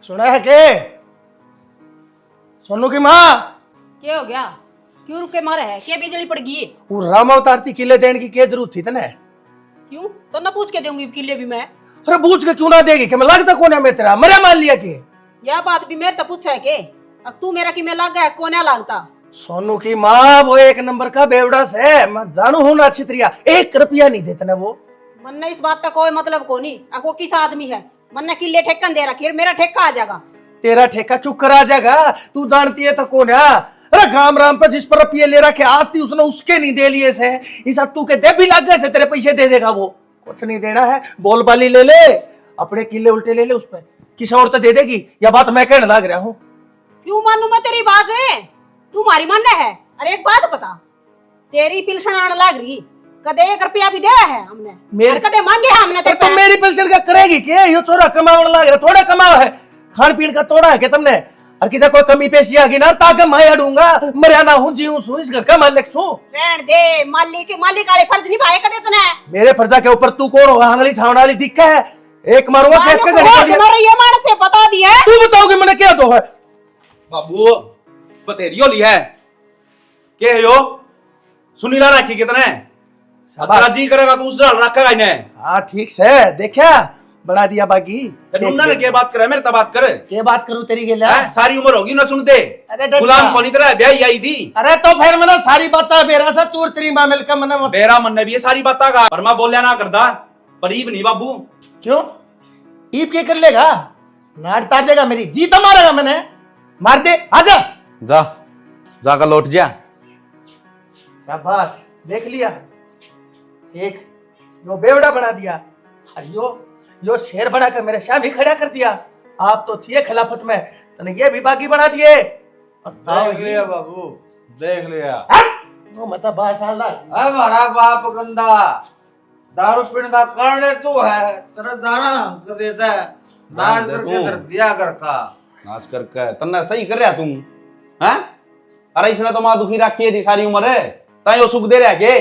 सुना है के सोनू की माँ क्या हो गया? क्यों रुके मारे है? क्या बिजली पड़ गई? वो राम अवतार थी किले देने की क्या जरूरत थी तने? क्यों? तो ना पूछ के दूंगी किले भी मैं। अरे पूछ के क्यों ना देगी कि मैं लगता कौन है मैं तेरा मरे मान लिया के? यह बात भी मेरे तो पूछा है के अब तू मेरा कि मैं लग गया कौन लगता? सोनू की माँ वो एक नंबर का बेवड़ास है, मैं जानू हूं ना अच्छी तरिया, 1 रुपया नहीं देते ना वो। मन ने इस बात का कोई मतलब को नहीं। अब वो किस आदमी है? मन ने किले ठेकन दे रखी है, मेरा ठेका आ जाएगा। तेरा ठेका क्यों करा जाएगा? तू जानती है तो कौन है? अरे घाम राम पे जिस पर रुपये ले रखे आज थी उसने उसके नहीं दे लिए से, इस तू के दे भी लग गए से तेरे पैसे दे देगा वो। कुछ नहीं देना है, बोल बाली ले ले, अपने किले उल्टे ले ले उस पर, किसी और तो दे देगी। या बात मैं कहने लग रहा हूँ। क्यों मानू मैं तेरी बात है? तू मारी मानना है? अरे एक बात बता, तेरी पिलसन आने लग रही, कदे 1 रुपया भी दिया है हमने? मेरे कदे मांगे है हमने तेरे? तो मेरी पेंशन का करेगी के? ये छोरा कमाने लग रहा, थोड़ा कमावा है, खान पीन का तोड़ा है कि तुमने? और किसी कोई कमी पेशी आ गई ना ताकि मैं अड़ूंगा, मरिया ना हूं जीऊं सू, इस घर का मालिक सू। रहन दे, मालिक वाले फर्ज निभाए कदे तने? मेरे फर्जा के ऊपर तू कौन होगा? आंगली ठावना वाली दिक्का है, एक मारूंगा खेच के गड़ी कर दिया। ये मार से बता दिया तू बताओगे मैंने क्या दो है? बाबू बतेरियो ली है के यो सुनीला राखी कितने अपना जी करेगा तू उस डाल रखेगा इन्हें। हाँ ठीक से देखा, बढ़ा दिया बाकी। नुन्ना ने क्या बात करे? मेरे तो बात करे। क्या बात करूं तेरी के लिए? सारी उम्र होगी ना सुनते। गुलाम कौन तरह ब्याह आई थी। अरे तो फिर मैंने सारी बात बेरा सा तू तेरी मां मिलकर मैंने बेरा मन ने भी ये सारी बात का पर मैं बोलिया ना करदा पर ईब नहीं बाबू। क्यों ईब के कर लेगा? नाट तार देगा मेरी जी तो मारेगा मैंने, मार दे आजा। जा जाकर लौट जा। शाबाश देख लिया, एक यो बेवड़ा बना दिया और यो शेर बना कर मेरे सामने खड़ा कर दिया। आप तो थे खिलाफत में, तने ये भी बागी बना दिए। देख लिया बाबू, देख लिया। वो मतलब 22 साल दा हमारा बाप गंदा दारू पीने का कारण तू है, तेरा जाना हमको देता है, नाच करके दर दिया कर का नाच करके तन्ना सही कर रहा तुम हैं? अरे इसने तो मां दुखी रखी थी सारी उम्र है, ताई सुख दे रहा के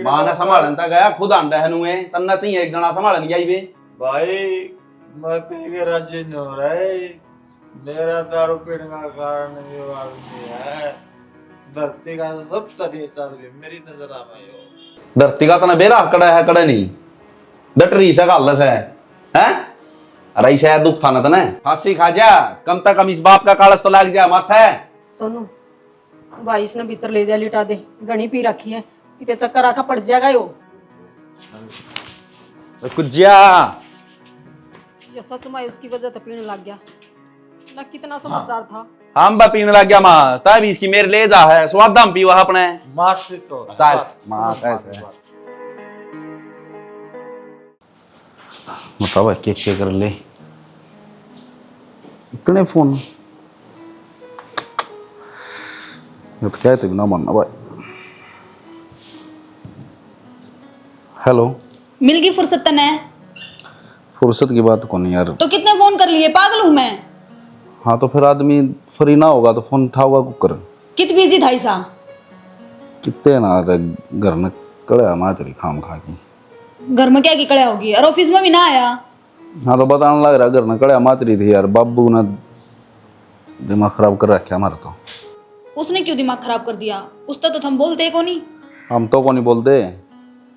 मां ने संभालन तक गया खुद आंडा है नुए तन्ना चाहिए एक जना संभालन गया वे। भाई मैं पी के राजी नहीं हो रहा है, मेरा दारू पीने का कारण ये आदमी है, धरती का सब तरीका आदमी मेरी नजर आ में धरती का तना बेरा कड़ा है कड़ा नहीं डटरी से गालस है हैं? अरे शायद दुख था ना तने फांसी खा जा, कम तक कम इस बाप का कालस तो लग जा मत है। सोनू भाई इसने भीतर ले जा लिटा दे, घनी पी रखी है, किते चक्कर आका पड़ जाएगा यो। कुजिया ये सच में उसकी वजह से पीने लग गया ना, कितना समझदार था। हम बा पीने लग गया मां तभी इसकी मेरे ले जा है स्वाद हम पीवा अपने मास्टर तो चल मां कैसे बताओ के कर ले इतने फोन ये तो क्या है ना मानना भाई। हेलो मिल गई फुर्सत तने? फुर्सत की बात कौन यार। तो कितने फोन कर लिए, पागल हूं मैं? हाँ तो फिर आदमी फ्री ना होगा तो फोन उठाओगा कुकर कित बिजी था ईसा? कितने ना घर में कड़ा माचरी खाम खा की। घर में क्या की कड़ा होगी और ऑफिस में भी ना आया? हाँ तो बताने लग रहा घर में कड़ा माचरी थी यार, बाबू ने दिमाग खराब कर रखा हमारा। तो उसने क्यों दिमाग खराब कर दिया? उसका तो हम बोलते को नहीं। हम तो को नहीं बोलते,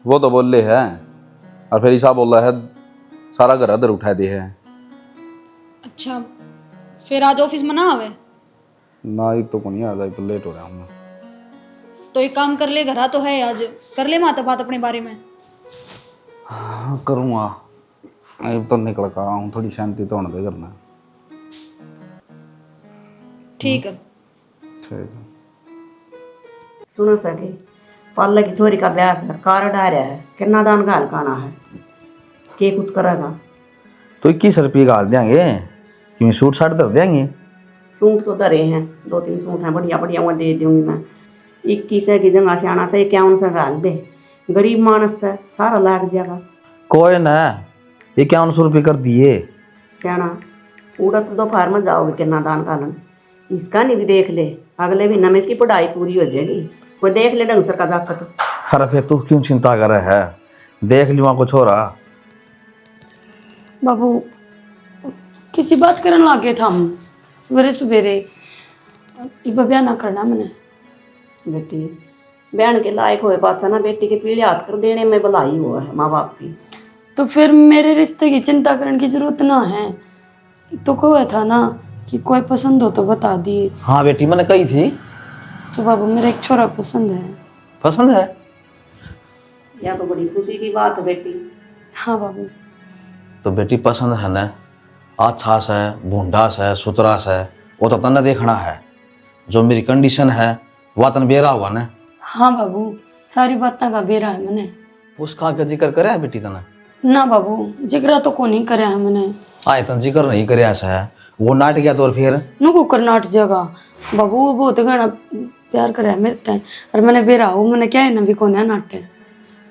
वो तो बोल ले है और फिर ईसा बोल रहा है सारा घर अदर उठा दे है। अच्छा फिर आज ऑफिस में ना आवे? ना ही तो को नहीं आ जाए तो लेट हो रहा हम। तो एक काम कर ले, घर तो है आज, कर ले माता बात अपने बारे में। हाँ करूँगा, अब तो निकल कर आऊँ, थोड़ी शांति तो होने दे करना। ठीक है ठीक है। सुनो सके पाला की छोरी का ब्याह है, कार्ड आ रहा है, कितना दान का हलकाना है, के कुछ करेगा? तो 21 रुपये का देंगे, क्यों सूट साट धर देंगे? सूट तो धरे हैं, 2-3 सूट हैं बढ़िया बढ़िया, वो दे दूंगी मैं। 21 की जगह से आना चाहिए 51 से गाल दे, गरीब मानस से सारा लाग जाएगा। कोई ना 5100 रुपये कर दिए। सियाना पूरा तो दोपहर में जाओगे कितना दान कालन, इसका नहीं भी देख ले, अगले महीना में इसकी पढ़ाई पूरी हो जाएगी, कोई देख ले ढंग सर का जाकर। अरे फिर तू क्यों चिंता कर रहा है, देख लिवा कुछ हो रहा। बाबू किसी बात करने लागे था हम सवेरे सवेरे। इब ब्याह ना करना मैंने। बेटी बहन के लायक हुए पाछा ना बेटी के पीढ़ी हाथ कर देने में भलाई हुआ है माँ बाप की। तो फिर मेरे रिश्ते की चिंता करने की जरूरत ना है। तो कहा था ना कि कोई पसंद हो तो बता दिए। हाँ बेटी मैंने कही थी। तो बाबू मेरा एक छोरा पसंद है। पसंद है? यह तो बड़ी खुशी की बात है बेटी। हाँ बाबू। तो बेटी पसंद है ना, अच्छा है, भूंडास है, सुतरास है, वो तो तन्ने देखना है। जो मेरी कंडीशन है वह तन बेरा हुआ ना। हाँ बाबू सारी बातें का बेरा है मैंने। उसका आगे जिक्र करे है बेटी तने? ना बाबू जिक्र तो को नहीं करे है मैंने। आए तन जिक्र नहीं करे है, वो नाट गया तो और फिर नुको करनाट जगह बाबू वो बहुत घना प्यार करे है मेरे ते। और मैंने बेरा हो मैंने क्या है ना भी कोने नाटे।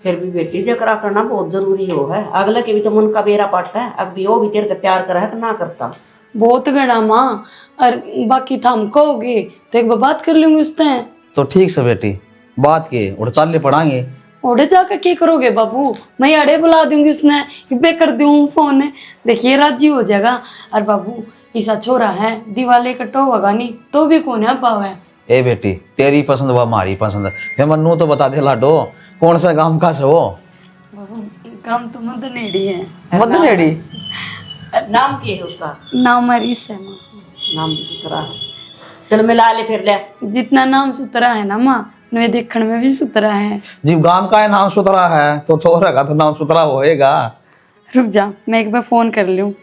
फिर भी बेटी जकरा करना बहुत जरूरी हो है। अगले के भी तो मन का बेरा पड़ता है। अब भी वो भी तेरे से प्यार करे है तो ना करता। बहुत घना माँ। और बाकी था हम कहोगे तो एक बार बात कर लेंगे उससे। तो ठीक से बेटी बात के और चाले पढ़ाएंगे। ओढ़े जाकर क्या करोगे बाबू? मैं अड़े बुला दूंगी उसने बे कर दूँ फोन। देखिए राजी हो जाएगा। और बाबू ऐसा छोरा है दिवाले कटो होगा नहीं तो भी कौन है पावे। ए बेटी तेरी पसंद व हमारी पसंद है। मन्नू तो बता दे लाडो कौन सा गांव का से वो? बाबू काम तो मदनेड़ी है। मदनेड़ी? नाम क्या है उसका? नाम हरीश है माँ। नाम भी सुथरा है। चल मिला ले फिर ले। जितना नाम सुतरा है ना माँ वे देखने में भी सुतरा है। जीव गांव का है नाम सुतरा है तो छोरा का तो नाम सुतरा होएगा। रुक जा मैं एक बार फोन कर लूँ।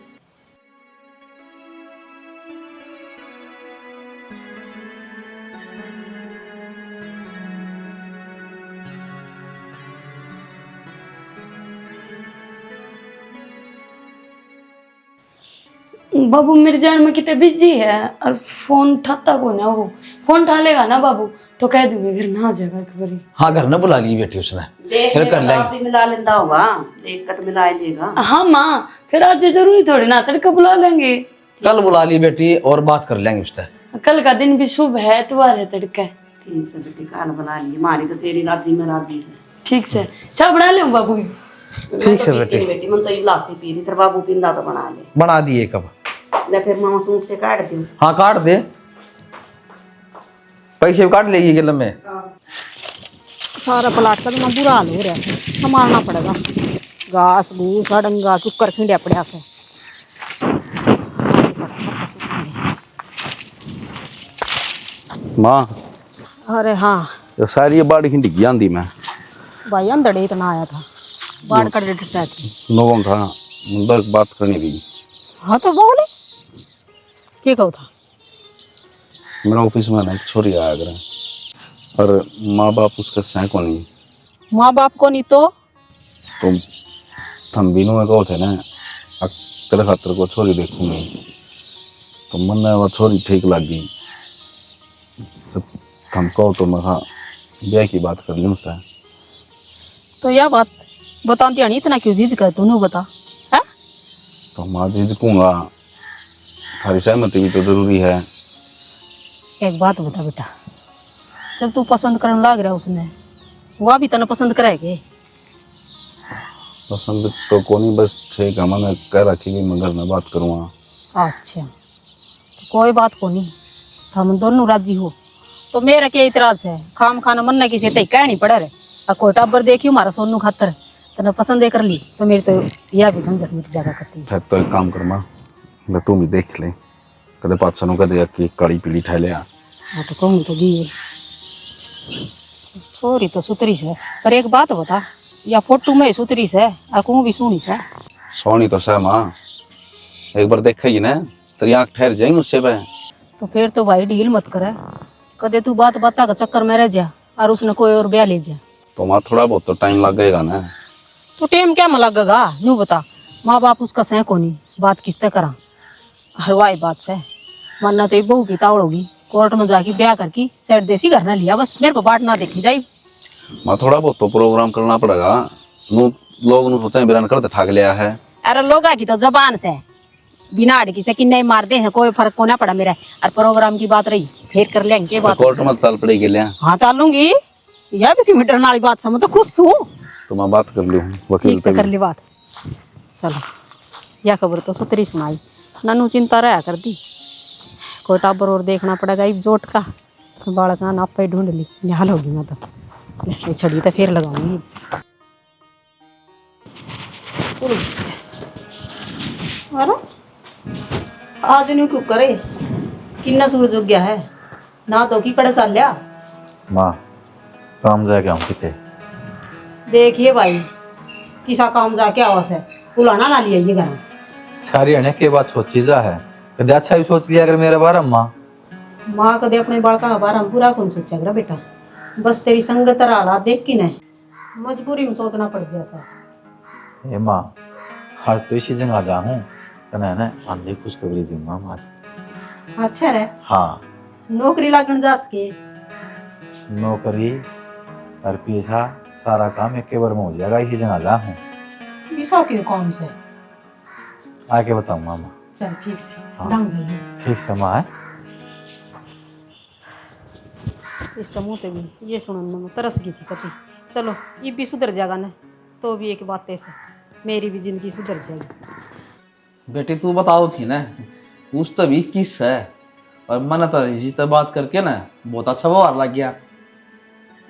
बाबू मेरे जान में कितने बिजी है और फोन उठाता कौन है। वो फोन उठा लेगा ना बाबू तो कह दूंगी घर ना आ जाएगा एक बारी। हाँ घर न बुला ली बेटी उसने। देख फिर कर ले लेंगे। तो मिला लेंदा होगा। देख कर मिला लेगा। हाँ माँ फिर आज जरूरी थोड़ी ना तड़का बुला लेंगे। कल बुला ली बेटी और बात कर लेंगे उससे। कल का दिन भी शुभ है इतवार है तड़का। ठीक से बेटी काल बना ली। मारी तो तेरी राजी में राजी से। ठीक से चाय बना ले बाबू। ठीक है बेटी। बेटी मन तो इलासी पी रही तेरे बाबू पिंदा तो बना ले। बना दिए कब? ले फिर मामा सूट से काट दे। हाँ काट दे। पैसे काट लेगी गिल में। सारा प्लाट का तो मैं बुरा हाल हो रहा है। संभालना पड़ेगा। घास भूस डंगा कुकर खिंडे पड़े से। माँ अरे हाँ तो सारी ये बाड़ी खिंडी जाती मैं भाई अंदर इतना आया था बाढ़ कर डटा थी। लोगों था मुद्दा बात करनी थी। हाँ तो बोले क्या कहो था? मेरा ऑफिस में ना एक छोरी आया करे और माँ बाप उसका सह को नहीं। माँ बाप को नहीं तो थम बीनू में कहो थे ना तेरे खातर को छोरी देखूंगी तो मन में वो छोरी ठीक लग गई तो थम कहो तो मैं ब्याह की बात कर लूँ उससे। तो यह बात बताती नहीं इतना क्यों झिझक है तूने बता है? तो माँ झिझकूंगा थारी सहमति भी तो जरूरी है। एक बात बता बेटा जब तू पसंद करने लग रहा उसने वह भी तने पसंद करेगे? पसंद तो को नहीं बस ठीक है मैंने कह रखी कि मैं घर में बात करूँगा। अच्छा तो कोई बात को नहीं हम दोनों राजी हो तो मेरा क्या इतराज है? खाम खाना मन न किसी तय कहनी पड़े रे। और कोई टाबर देखी हमारा सोनू खातर तने पसंद कर ली तो मेरी तो यह भी झंझट मिट जाएगा करती है। फिर तो एक काम कर माँ तू भी देख ले कदे पाछा नु कदे कि काली पीली ठा लिया। हाँ तो कहूँगी तो गी छोरी तो सुतरी से पर एक बात बता या फोटो में सुतरी से कहूँ भी सुनी से सोनी तो सह माँ एक बार देखा ही ना तेरी आँख ठहर जाएंगे उससे पे। तो फिर तो भाई डील मत करे कदे तू बात बता का चक्कर में रह जा और उसने कोई और ब्याह ले जा तो माँ थोड़ा बहुत तो टाइम लगेगा ना। तो टाइम क्या में लगेगा नू बता? माँ बाप उसका सह को नहीं बात किसते करा हलवाई बात से वरना तो बहू की तावड़ होगी कोर्ट में जाके ब्याह करके सेट देसी घर ना लिया बस मेरे को बाट ना देखी जाए। माँ थोड़ा बहुत तो प्रोग्राम करना पड़ेगा। लोग नु सोचे बिरान करते ठाक लिया है। अरे लोग की तो जबान से बिना अड़की से किन्ने मारते हैं कोई फर्क को ना पड़ा मेरा। और प्रोग्राम की बात रही फिर कर लेंगे के बात। कोर्ट में चल पड़ेगी लिया। हाँ चलूंगी यह भी क्यों मीटर वाली बात समझ तो खुश हूँ। तो मैं बात कर लूँ वकील ठीक से कर ली बात। चलो यह खबर तो सुतरी सुनाई ननू चिंता रहा कर दी कोई टाबर और देखना पड़ेगा इब जोट का बालक नापा ही ढूंढ ली निहाल होगी मैं तो ये छड़ी तो फिर लगाऊंगी अरे आज न्यू क्यों करे किन्ना सूरज उग गया है ना तो की कड़े चल लिया माँ काम जाके हम किते देखिए भाई किसा काम जाके आवास है पुलाना ना लिया ये घर सारी अने के बात सोची जा है कदे अच्छा भी सोच लिया अगर मेरे बारे में माँ माँ कदे अपने बालका का बारे में पूरा कौन सोचा कर बेटा बस तेरी संगत हालात देख के न मजबूरी में सोचना पड़ जैसा ए माँ हर तो इसी जगह जा हूँ तना है ना आंधे खुशखबरी दूंगा माँ से अच्छा रे हाँ नौकरी लागन जास के नौकरी और पैसा सारा काम एक के बार में हो जाएगा इसी जगह जा हूँ ऐसा क्यों काम से आके बताऊंगा माँ चल ठीक से हाँ। ढंग जाइए ठीक से माँ है इसका मुंह पे भी ये सुनने में तरस गई थी कति चलो ये भी सुधर जाएगा ना तो भी एक बात ऐसे मेरी भी जिंदगी सुधर जाएगी बेटी तू बताओ थी ना पूछ तो भी किस है और मन तो जीते बात करके ना बहुत अच्छा व्यवहार लग गया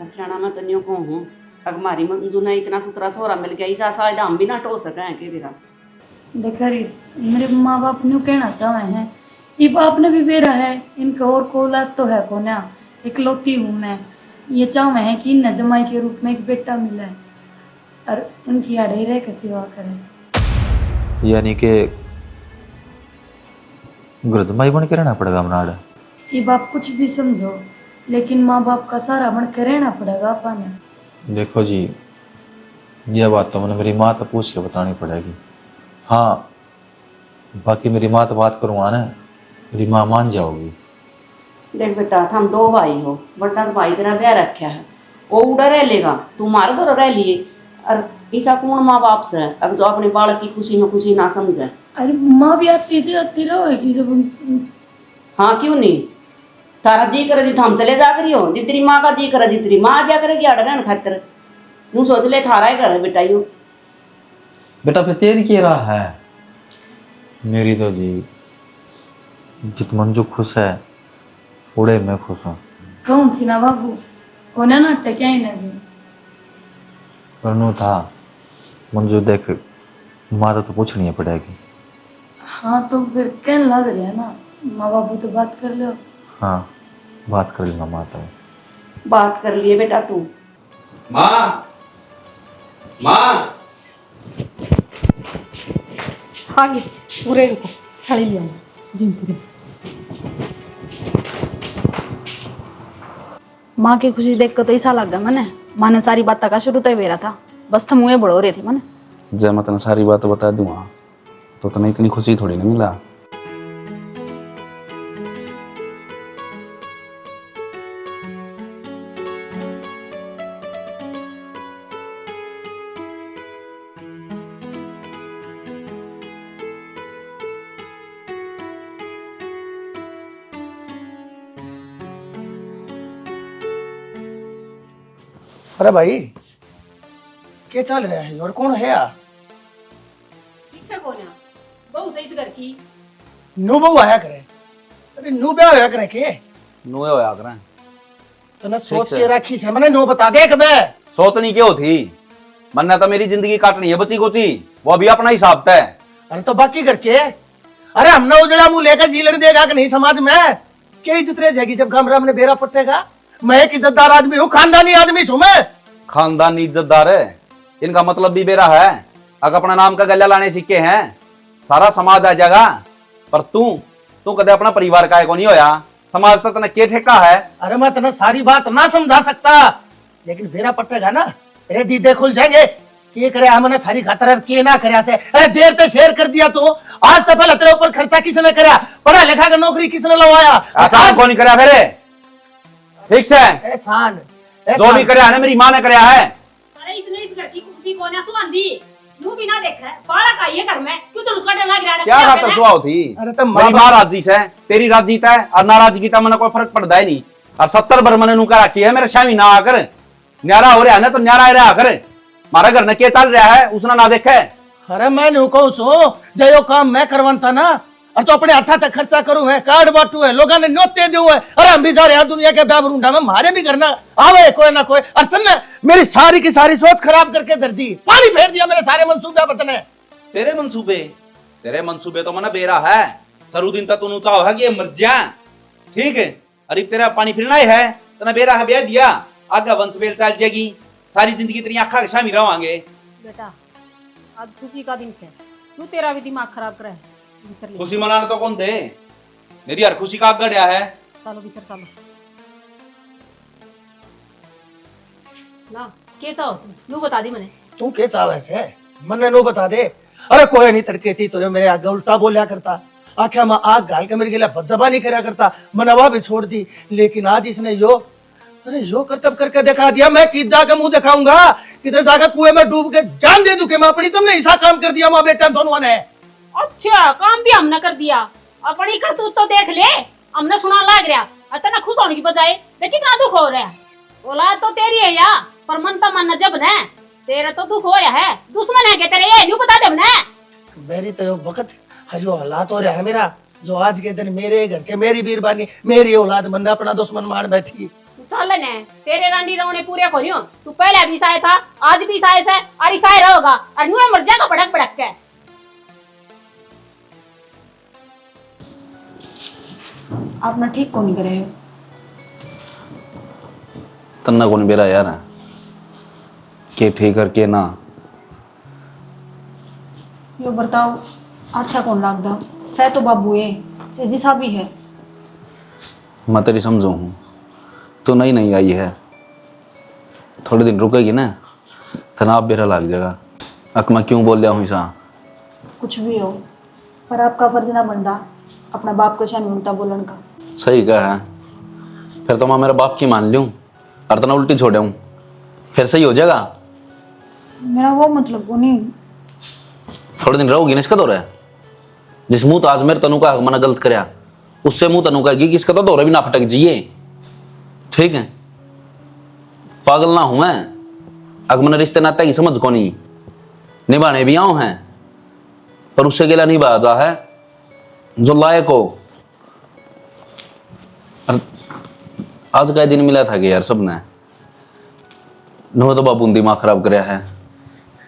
सियाना मैं तो न्यू को हूँ अगर हमारी मंजू ने इतना सुथरा छोरा मिल गया ऐसा शायद हम भी ना टो सके के बिरा देखा रिस मेरे माँ बाप न्यू कहना चाहे हैं ये बाप ने भी बेरा है इनका और को औलाद तो है को ना इकलौती हूँ मैं ये चाहे हैं कि न जमाई के रूप में एक बेटा मिला है और उनकी आड़े रह के सेवा करे यानी कि गुरुदमाई बन के रहना पड़ेगा मनाड़ ये बाप कुछ भी समझो लेकिन माँ बाप का सारा बन के रहना पड़ेगा अपने देखो जी यह बात तो मैंने मेरी माँ तो पूछ के बतानी पड़ेगी हाँ बाकी मेरी माँ तो बात करूँगा ना मेरी माँ मान जाओगी देख बेटा हम दो भाई हो बड़ा भाई तेरा ब्याह रखा है वो उड़ा रह लेगा तू मार दो रह लिए और ऐसा कौन माँ बाप से अगर तो अपने बालक की खुशी में खुशी ना समझे अरे माँ भी आती रहोगी जब हाँ क्यों नहीं तारा जी करे जी हम चले जा करी हो जी तेरी माँ का जी करे जी तेरी माँ आ जा करेगी आड़ रहने खातर तू सोच ले थारा ही घर बेटा यू बेटा फिर तेरी क्या रहा है मेरी तो जी जित मंजू खुश है उड़े मैं खुश हूँ कहूँ थी ना बाबू होने ना टक्या ही नहीं करनू था मंजू देख माँ तो पूछनी पड़ेगी हाँ तो फिर कहने लग रहा है ना माँ बाबू तो बात कर लो हाँ बात कर लूँगा माँ तो बात कर लिए बेटा तू माँ माँ आगे पूरे रुको थाली लिया जिंदगी माँ की खुशी देख कर तो ऐसा लग गया मैंने माँ ने सारी बात का शुरू तो मेरा था बस तो मुँह बड़ो रहे थे मैंने जब मैं तेने सारी बात बता दूंगा तो तुम्हें इतनी खुशी थोड़ी ना मिला अरे भाई क्या चल रहा है और कौन है यार बहु सही से घर की नू बहु आया करे अरे नू ब्याह होया करे के नुए होया करें तो ना सोच ठीक के है। रखी से मैंने नो बता दे कबे सोचनी क्यों थी मन्ना तो मेरी जिंदगी काटनी है बची कुची वो अभी अपना हिसाब तय अरे तो बाकी करके अरे हमने उजड़ा मुंह लेकर जी लेने देगा कि नहीं समाज में क्या इज्जत रह जाएगी जब गामरा में बेरा पटेगा मैं एक इज्जतदार आदमी हूँ खानदानी आदमी हूँ मैं खानदानी इज्जतदार है इनका मतलब भी बेरा है अगर अपना नाम का गला लाने सीखे हैं सारा समाज आ जाएगा पर तू कदे अपना परिवार का है को नहीं होया समाज तक तना के ठेका है अरे मैं तना सारी बात ना समझा सकता लेकिन बेरा पटेगा ना तेरे दीदे खुल जाएंगे के करे हमने थारी खातर के ना करया से अरे जेर ते शेयर कर दिया तो आज तो पहले तेरे ऊपर खर्चा किसने करया पढ़ा लिखा का नौकरी किसने लवाया आसान को नहीं करया फिर ठीक से एहसान जो भी करया है मेरी माँ ने करया है अरे इसने इस घर की खुशी कोने सुआंदी यूं भी ना देखा बाड़ा का ये घर में क्यों तो उसका डर लग रहा है क्या खातर सुहाव थी अरे तो मेरी माँ राजी से तेरी राजीता है और नाराजगी का मैंने कोई फर्क पड़ता है नहीं और 70 बर मैंने नुका रखी है मेरे शामी ना आकर न्यारा हो रहा है ना तो न्यारा रहा कर मारा घर ने क्या चल रहा है उसने ना देखे अरे मैं न्यू कहूँ सो जो काम मैं करवान था ना और तो अपने हाथा तक खर्चा करूं है, कार्ड बांटू है, लोगों ने न्योते दू है। अरे हम भी जा रहे हैं दुनिया के ब्याह ढूंढा में, मारे भी करना आवे कोई ना कोई। और तुमने मेरी सारी की सारी सोच खराब करके धर दी, पानी फेर दिया मेरे सारे मंसूबे बतने। तेरे मंसूबे तो मना बेरा है। सरू दिन तक तू चाहो है कि ये मर जा, ठीक है। अरे तेरा पानी फिरना ही है, तना बेरा है ब्याह दिया, आगे वंश बेल चल जाएगी, सारी जिंदगी तेरी आंखा के शामी रहोगे। बेटा आज खुशी का दिन से तू तेरा भी दिमाग खराब करे। भीतर ले खुशी मनाने तो कौन दे, मेरी हर खुशी का आग गया है। चलो भीतर चलो ना। के चाहो तुम नू बता दी मने। तू के चावे से मन्ने नो बता दे। अरे कोई नहीं तड़के थी तो मेरे आगे उल्टा बोलिया करता, आख्या मैं आग गाल के मेरे के लिए बदजबानी करया करता, मनवा भी छोड़ दी। लेकिन आज इसने यो करतब करके दिखा दिया। मैं किस जाकर मुंह दिखाऊंगा, किधर जाकर कुएं में डूब के जान दे दूं कि मैं अपनी। तुमने ऐसा काम कर दिया माँ बेटा दोनों ने। अच्छा काम भी हमने कर दिया, अपनी करतूत तो देख ले। हमने सुना लाग रहा, इतना खुश होने की बजाय देख कितना दुख हो रहा है। औलाद तो तेरी है या, पर मन तो मन जब ने तेरा तो दुख हो रहा है। दुश्मन है क्या तेरे, ये न्यू बता दे ने। मेरी तो यो वक्त हजो हालात हो रहा है मेरा, जो आज के दिन मेरे घर के मेरी बीरबानी मेरी औलाद मन अपना दुश्मन मान बैठी। चल ने तेरे रांडी रौने पूरे करियो। तू पहले भी साय था, आज भी साय से, और साय रहोगा, और न्यू मर जाएगा भड़क भड़क के। आप ना ठीक को नहीं करे हो। तन्ना कौन बेरा यार के ठीक कर के ना यो बताओ अच्छा कौन लगता सह तो बाबू है तेजी सा भी है। मैं तेरी समझू हूँ, तो नहीं आई है, थोड़े दिन रुकेगी ना तनाव बेरा लग जाएगा। अक मैं क्यों बोल रहा हूँ ऐसा। कुछ भी हो पर आपका फर्ज ना बनता अपना बाप को शान उल्टा बोलन का। सही कहा है, फिर तो मैं मेरा बाप की मान लूँ और तना उल्टी छोड़े हूँ, फिर सही हो जाएगा। मेरा वो मतलब वो नहीं। थोड़े दिन रहोगी ना इसका दौरा है, जिस मुंह तो आज मेरे तनु का मना गलत करया, उससे मुंह तनु कहेगी कि इसका तो दौरा भी ना फटक जाइए, ठीक है। पागल ना हूं मैं, अगर मैंने रिश्ते नाते की समझ को नहीं निभाने भी आऊं हैं, पर उससे गिला नहीं बाजा है जो लायक हो। आज का दिन मिला था कि यार सबने नो तो बाबू दिमाग खराब कराया है,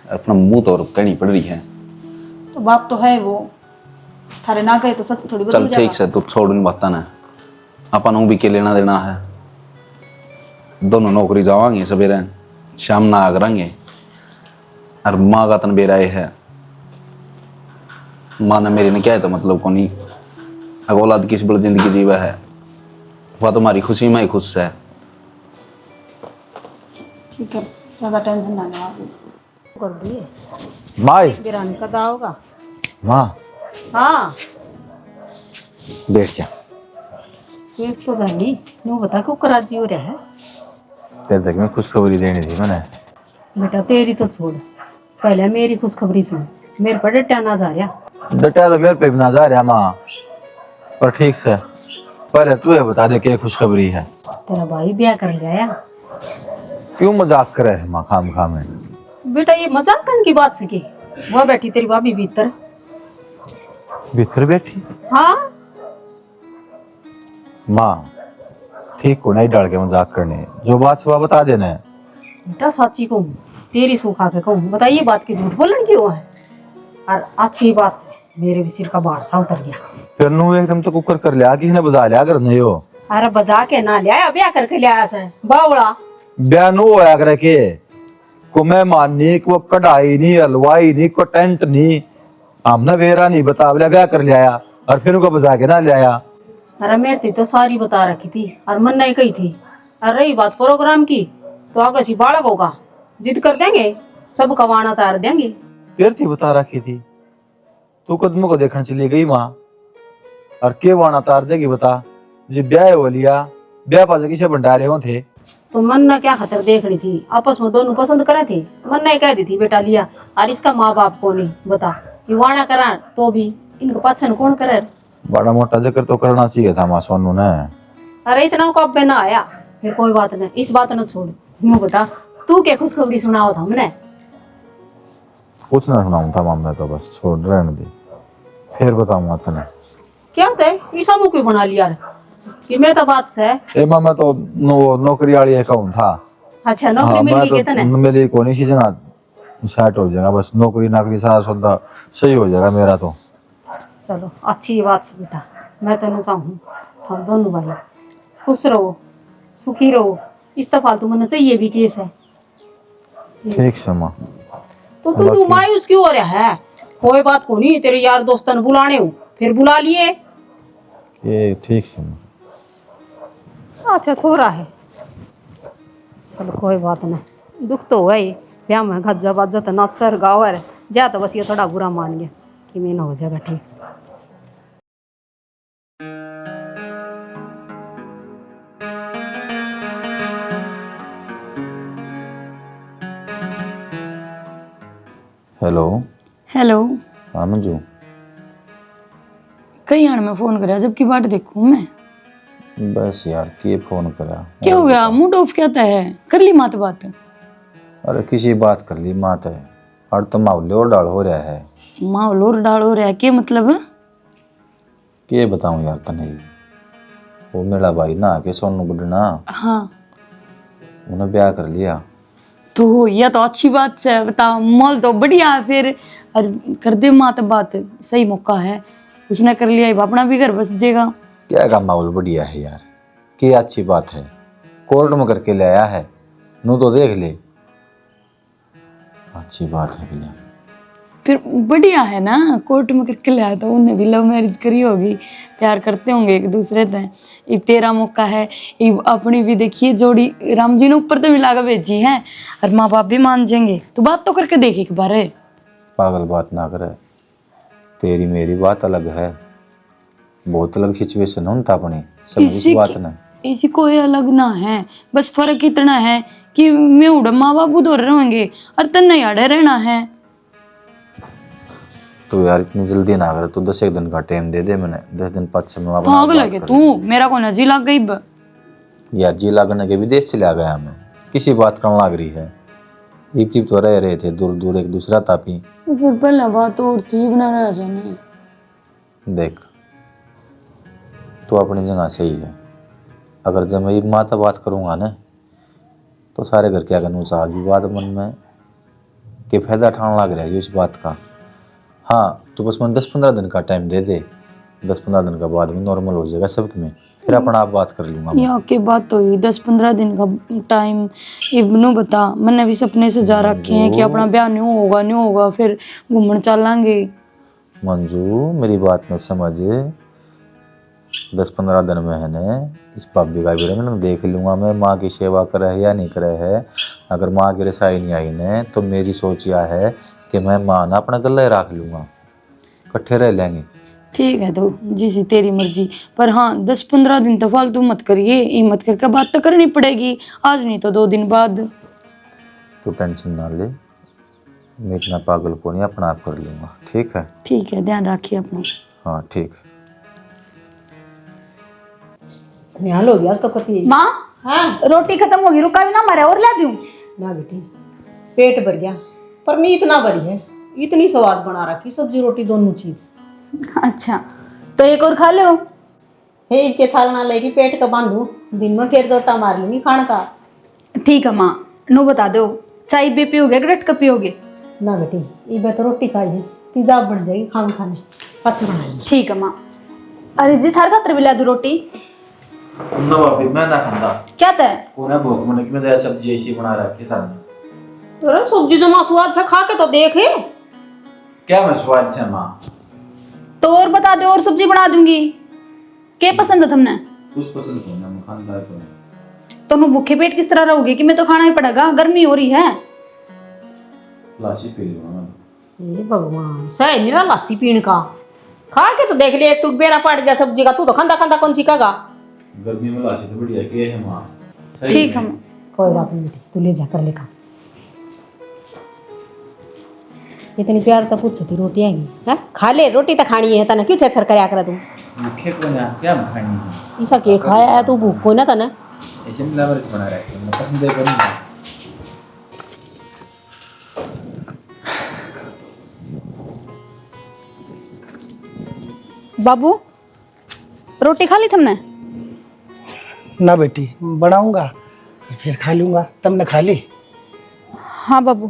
अपना मुंह तो कहनी पड़ रही है। तो बाप तो है वो, थारे ना कहे तो सच थोड़ी चल बदल ठीक से तू छोड़ इन बात ना, अपन भी के लेना देना है। दोनों नौकरी जावांगे सवेरे, शाम ना आ करेंगे, और माँ का तन बेराए है। माँ ने मेरी ने क्या है तो मतलब को नहीं, अगर औलाद किस बड़ी जिंदगी जीवा है, वह तुम्हारी खुशी में ही खुश है। ठीक है ज्यादा टेंशन ना लेना। कर दिए माई बिरानी का दाव होगा। माँ हाँ बैठ जा, एक तो जानी न्यू बता क्यों कराची हो रहा है। तेरे तक में खुशखबरी देनी थी मैंने। बेटा तेरी तो छोड़, पहले मेरी खुशखबरी सुन। मेरे पर डटा ना जा रहा। डटा तो मेरे पे भी ना जा रहा माँ, पर ठीक से पहले तू ये बता दे क्या खुशखबरी है। तेरा भाई ब्याह कर लिया। क्यों मजाक करे है माँ खाम खाम है। बेटा ये मजाक करने की बात सकी, वह बैठी तेरी भाभी भीतर। भीतर बैठी हाँ माँ, ठीक को नहीं डाल के मजाक करने, जो बात सुबह बता देना है। बेटा सच्ची कहूँ, तेरी सूखा के कहूँ, बताइए बात की झूठ बोलने क्यों है। और अच्छी बात से मेरे भी सिर का बाहर सा उतर गया। फिर नू एकदम तो कुकर कर लिया, किसी ने बजा लिया अगर नहीं हो। अरे बजा के ना लिया, ब्याह करके लिया से बावड़ा। ब्याह नो होया करे के को मेहमान नहीं, को कढ़ाई नहीं, हलवाई नहीं, को टेंट नहीं, हमने वेरा नहीं बता ब्याह कर लिया और फिर उनको बजा के ना लिया। अरे मेरे तो सारी बता रखी थी और मन नहीं कही थी। और रही बात प्रोग्राम की तो आगे सी बालक होगा, जिद कर देंगे, सब कवाना तार देंगे। फिर थी बता रखी थी, तू कदमों को देखने चली गई माँ, और के वाना तार देगी बता। जी ब्याह हो लिया, ब्याह पास किसे भंडारे हो थे। तो मन ने क्या खतर देख रही थी, आपस में दोनों पसंद करे थे। मन ने कह दी थी बेटा लिया, और इसका माँ बाप को नहीं बता, ये वाणा करा तो भी इनको पाछन कौन करे। बड़ा मोटा जिक्र तो करना चाहिए था माँ सोनू ने। अरे इतना को अब ना आया, फिर कोई बात नहीं, इस बात न छोड़। यूं बता तू क्या खुशखबरी सुनाओ था हमने। कुछ ना सुनाऊं था मामला, तो बस छोड़ रहने दे, फिर बताऊंगा तने। क्या थे ईसा मुँह क्यों बना लिया रे? कि मैं तो बात से ए मामा तो नौकरी वाली अकाउंट था। अच्छा नौकरी मिल गई क्या तने? मेरी कोनी सी जना सेट हो जाएगा, बस नौकरी नाकरी सारा सौदा सही हो जाएगा मेरा तो। चलो अच्छी बात से बेटा, मैं तेन चाहूँ हम दोनों भाई खुश रहो सुखी रहो, इस तो फालतू मन चाहिए भी केस है। ठीक से माँ। तो तू मायूस क्यों हो रहा है? कोई बात को नहीं, तेरे यार दोस्तन बुलाने हो फिर बुला लिए। ये ठीक से माँ। अच्छा छोरा है, चलो कोई बात नहीं, दुख तो हुआ ही ब्याह में गज्जा बाजा तो नाचर गाँव है जा, तो बस ये थोड़ा बुरा मान गया कि मैं ना हो जाएगा ठीक। हेलो। हेलो। हाँ मंजू। कहीं आने में फोन करा जबकि बाट देखूं मैं। बस यार के फोन करा। क्या हो गया? मूड ऑफ क्या है? कर ली मात बात? अरे किसी बात कर ली मात है और तो माहौल डाल हो रहा है। माहौल डाल हो रहा है क्या मतलब? के बताऊं यार तने, वो मेरा भाई ना के सोनू बुढ़ना, हाँ उन्हें ब्याह कर लिया। तो यह तो अच्छी बात है, बता मॉल तो बढ़िया है फिर। और कर दे मात बात, सही मौका है, उसने कर लिया अपना भी घर बस जाएगा। क्या का माहौल बढ़िया है यार, क्या अच्छी बात है, कोर्ट में करके ले आया है, नू तो देख ले, अच्छी बात है भैया। फिर बढ़िया है ना, कोर्ट में करके ले आया तो उन्हें भी लव मैरिज करी होगी, प्यार करते होंगे एक दूसरे से। ये तेरा मौका है, ये अपनी भी देखिए जोड़ी राम जी ने ऊपर तो मिला कर भेजी है और माँ बाप भी मान जाएंगे, तो बात तो करके देख एक बार। पागल बात ना करे, तेरी मेरी बात अलग है, बहुत अलग सिचुएशन होता अपनी, सब इस बात ना इसी कोई अलग ना है, बस फर्क इतना है कि मैं उड़ माँ बाप उधर रहेंगे और तन्ने याडे रहना है। तो यार इतनी जल्दी ना कर, तू 10 दिन का टाइम दे दे, मैंने 10 दिन पक्ष में पागल है तू, मेरा को नजी लग गई। यार जी लगने के विदेश चला गया मैं, किसी बात करने लग रही है, इप तो रह रहे थे दूर दूर एक दूसरा तापी। फिर पहले बात और थी बना रहा जाने। देख तू अपनी जगह सही है, अगर जब मैं माता बात करूँगा ना तो सारे घर क्या करना चाहेगी बात मन में कि फायदा उठाने लग रहा है इस बात का। हाँ तो बस मैं 10-15 दिन का टाइम दे दे, 10-15 दिन का बाद में नॉर्मल हो जाएगा सब में, फिर अपना आप बात कर लूँगा। यहाँ की बात तो हुई 10-15 दिन का टाइम, इब्नू बता मैंने भी सपने से जा रखे हैं कि अपना ब्याह नहीं होगा फिर घूमने चलेंगे। मंजू मेरी बात में समझ, 10-15 दिन में है न इस भाभी का भी मैंने देख लूँगा मैं, माँ की सेवा करे है या नहीं करे है। अगर माँ की रसाई नहीं आई न तो मेरी सोच यह है कि मैं माँ ना अपना गले रख लूँगा, इकट्ठे रह लेंगे। ठीक है तो जिसी तेरी मर्जी, पर हाँ 10-15 दिन तो फालतू मत करिए, ये मत करके बात तो करनी पड़ेगी, आज नहीं तो 2 दिन बाद। तू टेंशन ना ले, मैं इतना पागल को नहीं, अपना आप कर लूँगा। ठीक है? ठीक है, ध्यान रखिए अपना। हाँ ठीक है। लो गया तो कती माँ हाँ रोटी खत्म होगी, रुका भी ना मारे और ला दूं? ना बेटी पेट भर गया, पर नहीं इतना भरी है, इतनी स्वाद बना रखी सब्जी रोटी दोनों चीज। अच्छा तो एक और खा लो। हे के थाल ना लेगी, पेट का बांधू, दिन में फिर जोटा मार लूंगी खाने का। ठीक है माँ, नो बता दो चाय भी पियोगे कि डट पियोगे? ना बेटी ये बात रोटी खाई है, पिज्जा बन जाएगी खाने खाने पच बनाएंगे। ठीक है माँ। अरे जी थार खातर भी ला दो रोटी। ना भाभी मैं ना खाता, क्या तय? उन्हें भूख मन की मैं सब्जी ऐसी बना रखी था। तो सब्जी जमा स्वाद से खा के तो देखे क्या मैं स्वाद से माँ, तो और बता दो और सब्जी बना दूंगी। क्या पसंद है तुमने? कुछ पसंद नहीं ना, मैं खानदार को तुम भूखे पेट किस तरह रहोगे कि मैं तो खाना ही पड़ेगा, गर्मी हो रही है। लाशी पी लूँगा। ये भगवान सही मेरा लस्सी पीने का, खा के तो देख ले, एक टुक बेरा पड़ जाए सब्जी का, तू तो खांदा खांदा कौन सीखेगा। गर्मी में लाशी तो बढ़िया के है माँ। ठीक है। कोई बात नहीं बेटी, तू ले जा कर लेकर। इतनी प्यार तो पूछ थी रोटी आएगी है, खा ले रोटी तो खानी है तना, क्यों छर करया कर तू? भूखे को ना क्या खानी है, ऐसा के खाया है तू भूख को ना तना? ऐसे मिला मिर्च बना रखी है, मैं पसंद है करूँगा। बाबू रोटी खा ली तुमने? ना बेटी, बनाऊंगा फिर खा लूंगा। तुमने खा ली? हाँ बाबू।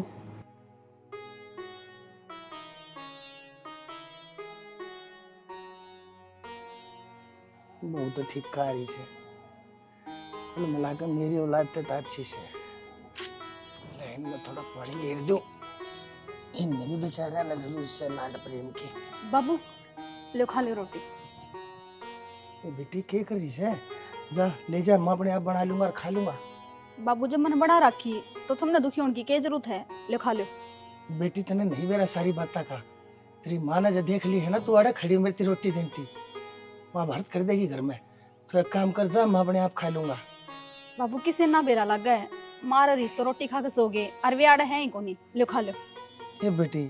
बहुत ठीक कह रही से। मिलाकर मेरी औलाद तो अच्छी से, लेकिन मैं थोड़ा पानी घेर दूं। इनने भी बेचारा न जरूर से लाड प्रेम की। बाबू ले खा ले रोटी। बेटी क्या कर रही से? जा ले जा, मैं अपने आप बना लूंगा और खा लूंगा। बाबू जब मैंने बना रखी तो तुमने दुखी होने की क्या जरूरत है? ले खा लो। बेटी तने नहीं मेरा सारी बात का। तेरी माँ ने जब देख ली है ना, तू आड़े खड़ी मेरी रोटी देती, महाभारत कर देगी घर में। तो एक काम कर, जा मैं अपने आप खा लूंगा। बाबू किसे ना बेरा लग गया है, मारा रिश्त तो रोटी खा के सो गए, और वे आड़े है ही कोनी। ले खा लो। ये बेटी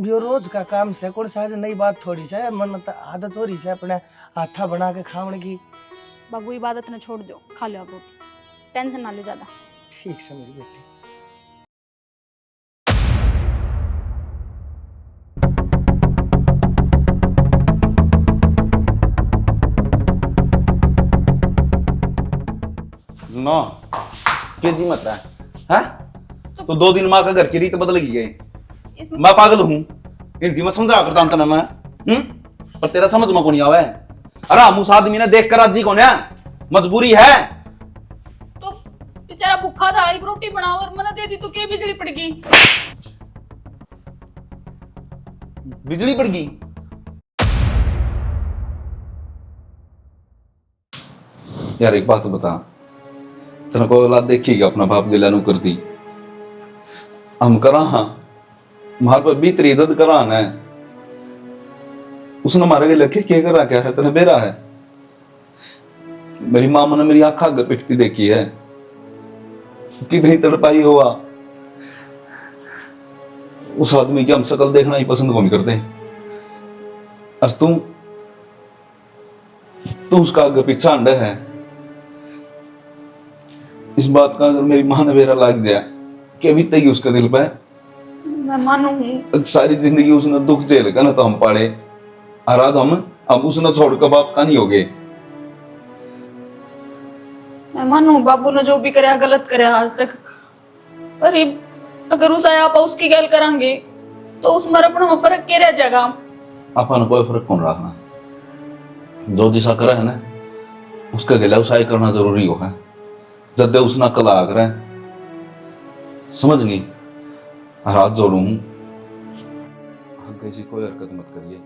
यो रोज का काम से, कौन सा आज नई बात थोड़ी सा है। मन तो आदत हो रही है अपने हाथा बना के खाने की। बाबू इबादत ने छोड़ दो, खा लो आप रोटी, टेंशन ना लो ज्यादा। ठीक से मेरी बेटी। नो क्या जी मत है? तो 2 दिन माँ का घर की रीत बदल गई है। मैं पागल हूँ, इनकी मैं समझा करता हूँ मैं। पर तेरा समझ में को नहीं आवे। अरे हम उस आदमी ने देख कर राजी कौन है, मजबूरी है। तो बेचारा भूखा था, एक रोटी बनाओ और मना दे दी तो क्या बिजली पड़ गई? बिजली पड़ गई? यार एक बात बता, तेरा को औलाद देखिएगा अपना बाप गिलानू करती, हम करा हाँ हमारे पर भीतरी इज्जत करान है। उसने हमारे लड़के क्या करा, क्या है तेने बेरा है। मेरी माँ ने मेरी आंखा अगर पिटती देखी है, कितनी तड़पाई हुआ। उस आदमी की हम शक्ल देखना ही पसंद को नहीं करते, और तू उसका अगर पीछा अंडा है। इस बात का अगर मेरी माँ ने बेरा लाग जाए, क्या बीतेगी उसके दिल पे? मैं मानूंगी। सारी जिंदगी उसने दुख झेल कर ना तो हम पाले, और आज हम उसने छोड़कर बाप का नहीं हो गए। मैं मानू बाबू ने जो भी कराया गलत कराया आज तक, पर अगर उस आप उसकी गल करांगे तो उस मरपण में फर्क क्या रह जाएगा? अपन कोई फर्क कौन रखना, जो दिशा करा है ना उसका गला उसाई करना जरूरी हो है। जब उसना कला आकर है, समझ गई? हाथ जोड़ू हूं, कैसी कोई हरकत मत करिए,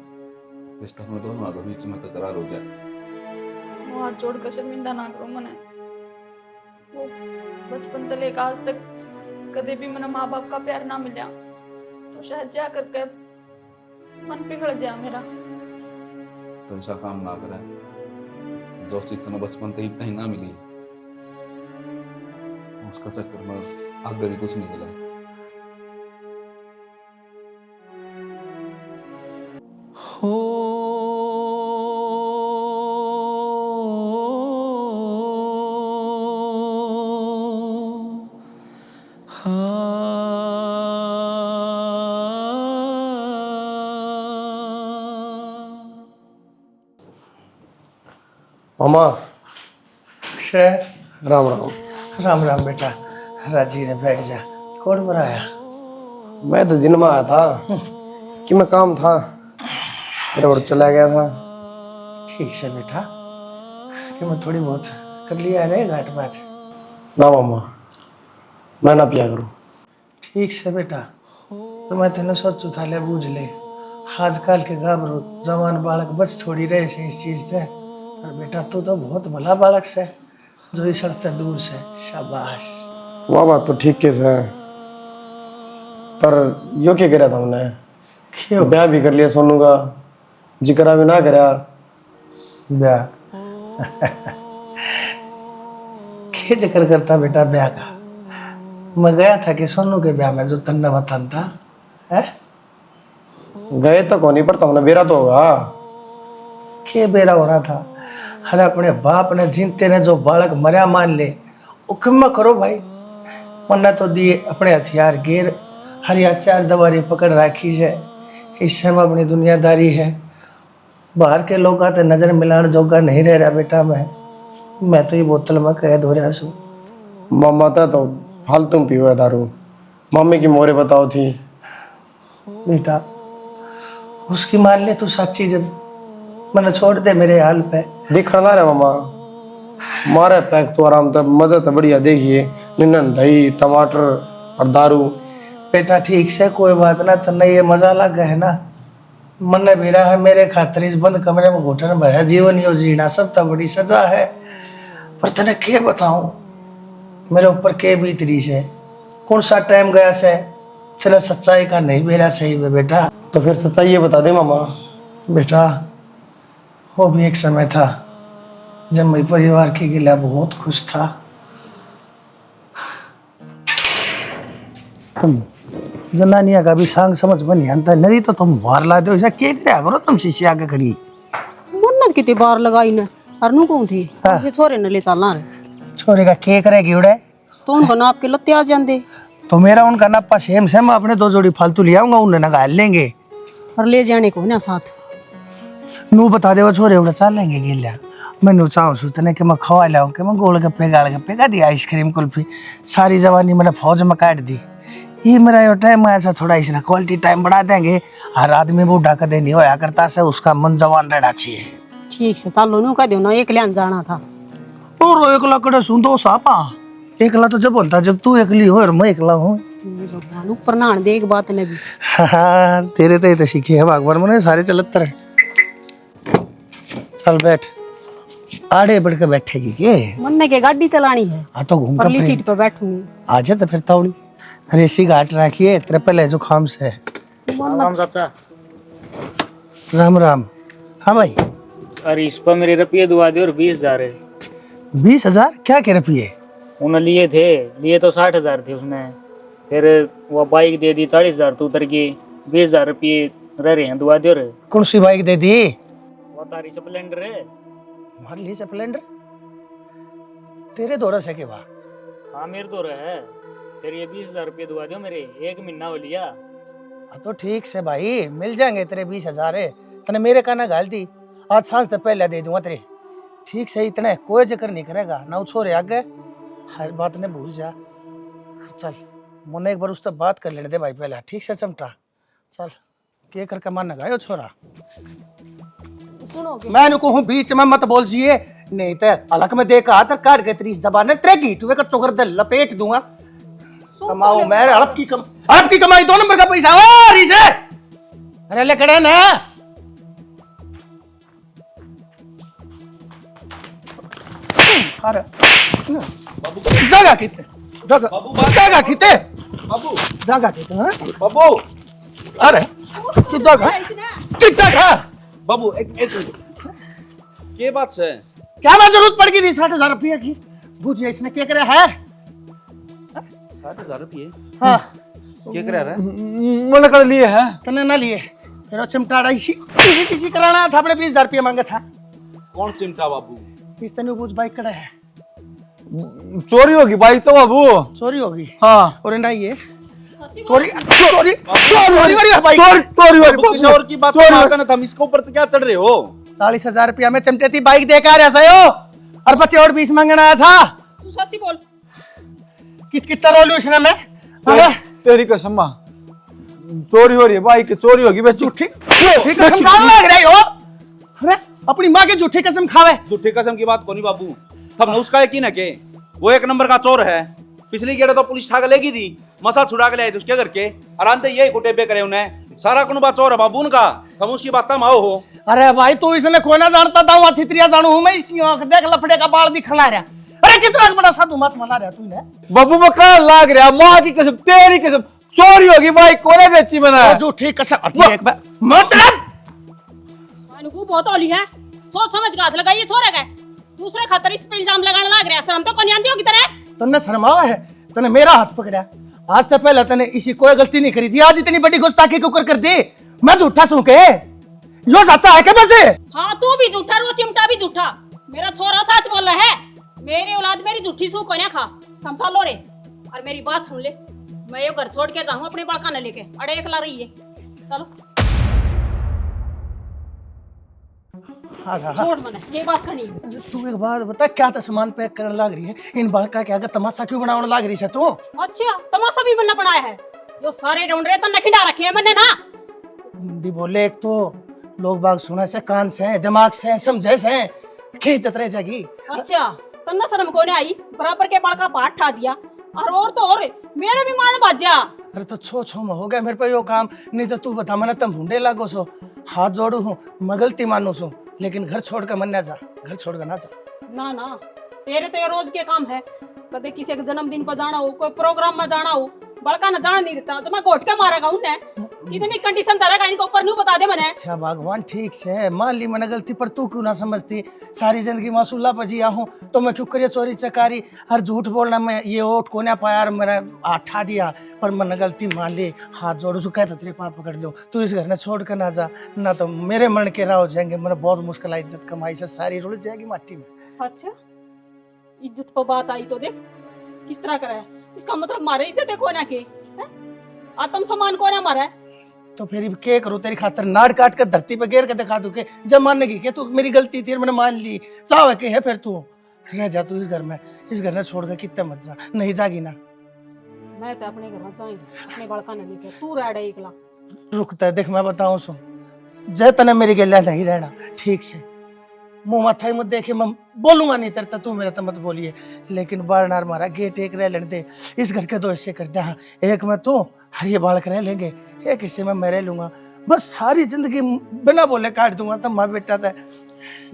रिश्ता में दोनों आगे बीच में तकरार हो जाए। वो हाथ जोड़ कर शर्मिंदा ना करो मने। वो बचपन से लेकर आज तक कभी भी मने माँ बाप का प्यार ना मिला, तो शायद जा करके मन पिघल जाए मेरा। तो ऐसा काम ना करे, जो चीज तुम्हें बचपन से इतना ही ना मिली, उसका चक्कर में आगे भी कुछ नहीं मिला। मामा राम राम। राम राम बेटा। राजी ने बैठ जा। कौन बनाया? मैं तो दिन में आया था कि मैं काम था, रोड चला गया था। ठीक से बेटा, कि मैं थोड़ी बहुत कर लिया है घाट बात। ना मामा, मैं ना पिया करूँ। ठीक से बेटा, तो मैं तेने सोचू था ले बूझ ले। आजकल के गाभरू जवान बालक बच छोड़ी रहे से इस चीज से, पर बेटा तू तो बहुत भला बालक से, जो इस सड़ते दूर से। शाबाश। वह बात तो ठीक कैसे है, पर यो क्या करा था हमने? क्यों? ब्याह भी कर लिया सोनू का, जिक्र भी ना करा। ब्याह क्या जिक्र करता बेटा ब्याह का? मैं गया था कि सोनू के ब्याह में जो तन्ना बतान था है? गए तो कौन ही, पर तुमने बेरा तो होगा। क्या बेरा हो रहा था? अरे अपने बाप ने जिनते ने जो बालक मरिया मान ले, उकम्मा करो भाई। मन्ना तो दिए अपने हथियार गिर हरिया 4 दवारी पकड़ राखी है। इससे में अपनी दुनियादारी है। बाहर के लोग आते नजर मिलान जोगा नहीं रह रहा बेटा। मैं तो ये बोतल में कैद हो रहा छू। मामा था तो फालतू पीवा दारू। मम्मी की मोरे बताओ थी बेटा उसकी मान ले तू सच्ची, जब मैंने छोड़ दे मेरे हाल पे। दिखा ना रे मामा, मारे पैक तो आराम था, मजा तो बढ़िया। देखिए निन्न दही टमाटर और दारू। बेटा ठीक से कोई बात ना, तन्ने ये मजा लग गया है ना। मन भी रहा है मेरे खातिर इस बंद कमरे में घुटन भरा जीवन यो जीना सब तो बड़ी सजा है। पर तने के बताऊं मेरे ऊपर के बीतरी से, कौन सा टाइम गया से तेरा सच्चाई का नहीं मेरा सही में बेटा। तो फिर सच्चाई ये बता दे मामा। बेटा वो भी एक समय था जब मैं परिवार के गिला बहुत खुश था। तुम जनानिया का भी सांग समझ बनी आता नरी तो तुम बाहर ला दो, ऐसा क्या करे करो तुम शीशे आगे खड़ी। मन्नत कितनी बार लगाई ने अरनू कौन थी ये छोरे ने ले चलना रे। छोरे का के करेगी उड़े तो उनको नाप के लत्ते आ जाते। तो मेरा उनका नापा सेम सेम, अपने 2 जोड़ी फालतू ले आऊंगा, उन्हें नगा लेंगे और ले जाने को ना साथ। नू बता दे वो छोरे उड़े चल लेंगे गिल्या। मैं नू चाहूँ सुतने के मैं खवा लाऊं के मैं गोलगप्पे गालगप्पे का दी आइसक्रीम कुल्फी सारी जवानी मैंने फौज में काट दी। ये मेरा यो टाइम ऐसा थोड़ा इसने क्वालिटी टाइम बढ़ा देंगे। हर आदमी बूढ़ा कदे नहीं होया करता से, उसका मन जवान रहना चाहिए। ठीक से चलो नू कह दो ना, एक लियान जाना था। और एकला कड़े सुन दो सापा, एकला तो जब होता जब तू एकली हो और मैं एकला हूँ। भगवान ऊपर नान दे एक बात ने भी। हाँ तेरे तो ये तो सीखे है भगवान मैंने सारे चलतर है। चल बैठ, आड़े बढ़ के बैठेगी के मन्ने के गाड़ी चलानी है। हाँ तो घूम परली सीट पे बैठूंगी। आ जा तो फिर तावड़ी। अरे इसी घाट रखिए तेरे पहले जो खाम से। राम चाचा। राम राम। हाँ भाई। अरे इस पर मेरे रुपये दुआ दे और 20,000 है। 20,000 क्या के रुपये? उन्हें लिए तो 60,000 थे उसने, फिर वो बाइक दे दी 40,000 तो उतर के 20,000 रुपये रह रहे हैं, दुआ दे रहे। कौन सी बाइक दे दी? वो तारी स्प्लेंडर है। हमारे लिए स्प्लेंडर तेरे दौरा से के बा? हाँ मेरे तो है। फिर ये 20,000 रुपये दुआ दो मेरे, 1 महीना हो लिया। हाँ तो ठीक से भाई मिल जाएंगे तेरे 20,000 है। तने मेरे का ना गाल दी, आज सांझ तो पहले दे दूंगा तेरे। ठीक से इतने कोई जिक्र नहीं करेगा ना, छोरे आगे हर बात ने भूल जा। चल मुन्ने एक बार उससे बात कर लेने दे भाई पहले। ठीक से चमटा चल के करके मानना गायो छोरा। सुनो मैं इनको हूँ बीच में मत बोल जिए, नहीं तो अलग में देखा हाथ काट के 30 जबान त्रेगी टुवे का चोकर दे लपेट दूंगा। कमाओ मैं हड़प की कमाई 2 नंबर का पैसा। ओ रीसे अरे ले खड़े ना। अरे जगह किते जगह किते बाबू जगह किते हैं बाबू। अरे कितना खा बाबू एक के बात है? क्या मैं जरूरत पड़ गई थी 60,000 रुपये की? बुझे इसने क्या करे है? 60,000 रुपये? हाँ क्या करे रहा है? मन कर लिए है तने ना लिए फिर चिमटा किसी कराना था अपने 20,000 रुपये मांगा था। कौन चिमटा बाबू? इस तने कुछ बाइक कड़ा है। चोरी होगी बाइक तो बाबू। चोरी होगी? हाँ और ना ये चोरी चोरी चोरी वाली है बाइक। चोरी बाबू किसी और की बात मारता ना, हम इसके ऊपर तो क्या चढ़ रहे हो? 40,000 रुपया में चिमटे थी बाइक देकर आ रहा सयो और बच्चे और 20 मांगना आया था। तू सच्ची बोल। कितना रोलू इसने मैं? अरे तेरी कसम मां, चोरी हो रही है बाइक, चोरी होगी बच्ची। झूठी कसम खाने लग रही हो? अरे अपनी माँ के झूठी कसम खावे। झूठी कसम की बात कोनी बाबू, तब उसका यकीन है के वो 1 नंबर का चोर है। पिछली गेड़ा तो पुलिस ठाक लेगी थी, मसा छुड़ा के लाए थे उसके घर के, आराम से यही कुटे पे करे उन्हें। सारा कुनबा चोर है बाबू उनका, तुम उसकी बात तम आओ हो। अरे भाई तू इसने खोना जानता था, वहां छित्रिया जानू हूं मैं। इसकी आंख देख लफड़े का बाल दिखला रहा। अरे कितना बड़ा साधु मत मना रहा तू ने। बाबू मैं कहा लाग रहा, माँ की कसम तेरी कसम, चोरी होगी बाइक कोने बेची बना। झूठी कसम अच्छी एक बार मतलब को बहुत ओली है, सोच समझ के हाथ लगाइए छोरे गए। दूसरे खातर इस पे इल्जाम लगाने लग रहा है, शर्म तो कोनी आंदी होगी तेरे। तन्ने शर्मावा है? तने मेरा हाथ पकड़ा, आज से पहले तने इसी कोई गलती नहीं करी थी, आज इतनी बड़ी गुस्ताखी क्यों कर दी? मैं झूठा सू के यो सच्चा है के बसे? हाँ तू भी झूठा, रो चिमटा भी झूठा। मेरा छोरा सच बोल रहा है, मेरी औलाद मेरी झूठी सू को ना खा। समझा लो रे, और मेरी बात सुन ले, मैं ये घर छोड़ के जाऊँ अपने बालका न लेके, अड़े एकला रही है। चलो हाँ हाँ छोड़ मने ये बात करनी है। तू एक बात बता, क्या तो सामान पैक करने लग रही है? इन बालका क्या तमाशा क्यों बनाने लग रही है तू? अच्छा तमाशा भी बनना पड़ा है, यो सारे ढूंढ रहे तो नखिंडा रखे हैं मैंने ना। भी बोले, एक तो लोग बाग सुने से, कान से, दिमाग से, समझे से के जतरे जागी। अच्छा तन्ना शर्म को नहीं आई, बराबर के बाल का पाठ ठा दिया और तो और मेरे भी मान बाजा। अरे तो छो छो में हो गया मेरे पे यो काम, नहीं तो तू बता मैंने तुम ढूंढे लागो सो, हाथ जोड़ू हूँ, मैं गलती मानू सो, लेकिन घर छोड़ कर मन ना जा, घर छोड़ कर ना जा। ना ना तेरे तो ये रोज के काम है, कदे किसी के जन्मदिन पर जाना हो, कोई प्रोग्राम में जाना हो, बड़का न जान नहीं देता तो मैं घोट के मारेगा उन्हें। इतनी कंडीशन धरेगा इनको ऊपर नहीं बता दे मैंने। अच्छा भगवान ठीक से मान ली मैंने गलती, पर तू क्यों ना समझती? सारी जिंदगी मासूल्ला पर जिया हूँ तो मैं क्यों करिए चोरी चकारी, हर झूठ बोलना, मैं ये ओट को ना पाया और मेरा आठा दिया, पर मैंने गलती मान ली, हाथ जोड़ू सो कहता तेरे पाप पकड़ लो, तू इस घर ने छोड़ कर ना जा, ना तो मेरे मन के राह हो जाएंगे, मैंने बहुत मुश्किल इज्जत कमाई से सारी रुल जाएगी माटी में। अच्छा इज्जत पर बात आई तो देख किस तरह करा है, इसका मतलब मारे इज्जत है कोना के, आत्म सम्मान कोना मारा है। तो फिर क्या करूं तेरी खातर, नाड़ काट कर धरती पे गिर के दिखा दूं के जब मानने की के तू मेरी गलती थी मैंने मान ली, चाहे के है फिर तू रह जा, तू इस घर में, इस घर ने छोड़ कर कितने मत जा, नहीं जागी ना। मैं तो अपने घर में जाऊंगी, अपने बालका ने लेके, तू रह डे एकला। रुकता है देख मैं बताऊं सो, जय तने मेरी गलिया नहीं रहना ठीक से, मुंह माथा ही मत देखे, मैं बोलूंगा नहीं तरता, तू मेरा तो मत बोलिए, लेकिन बार नार मारा गेट एक रह लेने दे, इस घर के दो हिस्से कर दे, हाँ एक में तू हर ये बालक रह लेंगे, एक हिस्से में मैं रह लूंगा, बस सारी जिंदगी बिना बोले काट दूंगा तब माँ बेटा था,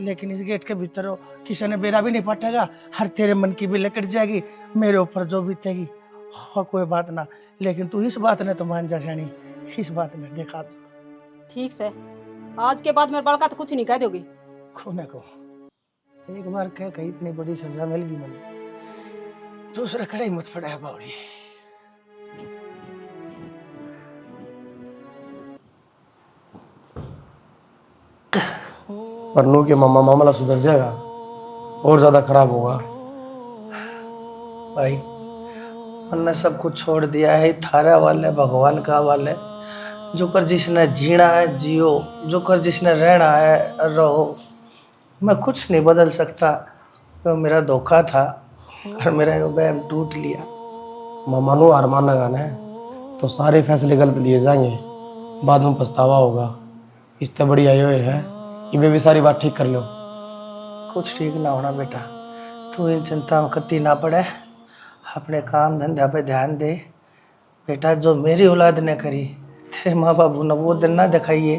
लेकिन इस गेट के भीतर हो किसी ने बेरा भी नहीं पटेगा, हर तेरे मन की भी कट जाएगी, मेरे ऊपर जो बीतेगी हो कोई बात ना, लेकिन तू इस बात ने तो मान जा जानी, इस बात ने देखा तो ठीक से, आज के बाद मेरे बालका तो कुछ नहीं कह दोगे। खोने को एक बार कह कही इतनी बड़ी सजा मिल गई मैंने, दूसरा खड़ा ही मत पड़ा है बावड़ी। पन्नू के मामा मामला सुधर जाएगा और ज्यादा खराब होगा। भाई मैंने सब कुछ छोड़ दिया है, थारा वाले भगवान का वाले, जो कर जिसने जीना है जियो, जो कर जिसने रहना है रहो, मैं कुछ नहीं बदल सकता, तो मेरा धोखा था और मेरा यो बैम टूट लिया। मामा नु हार मानेगा ना तो सारे फैसले गलत लिए जाएंगे, बाद में पछतावा होगा, इससे बड़ी आयो है ये भी सारी बात ठीक कर लो। कुछ ठीक ना होना बेटा, तू इन चिंता में कत्ती ना पड़े, अपने काम धंधा पे ध्यान दे बेटा, जो मेरी औलाद ने करी तेरे माँ बाबू ने वो दिन ना दिखाइए,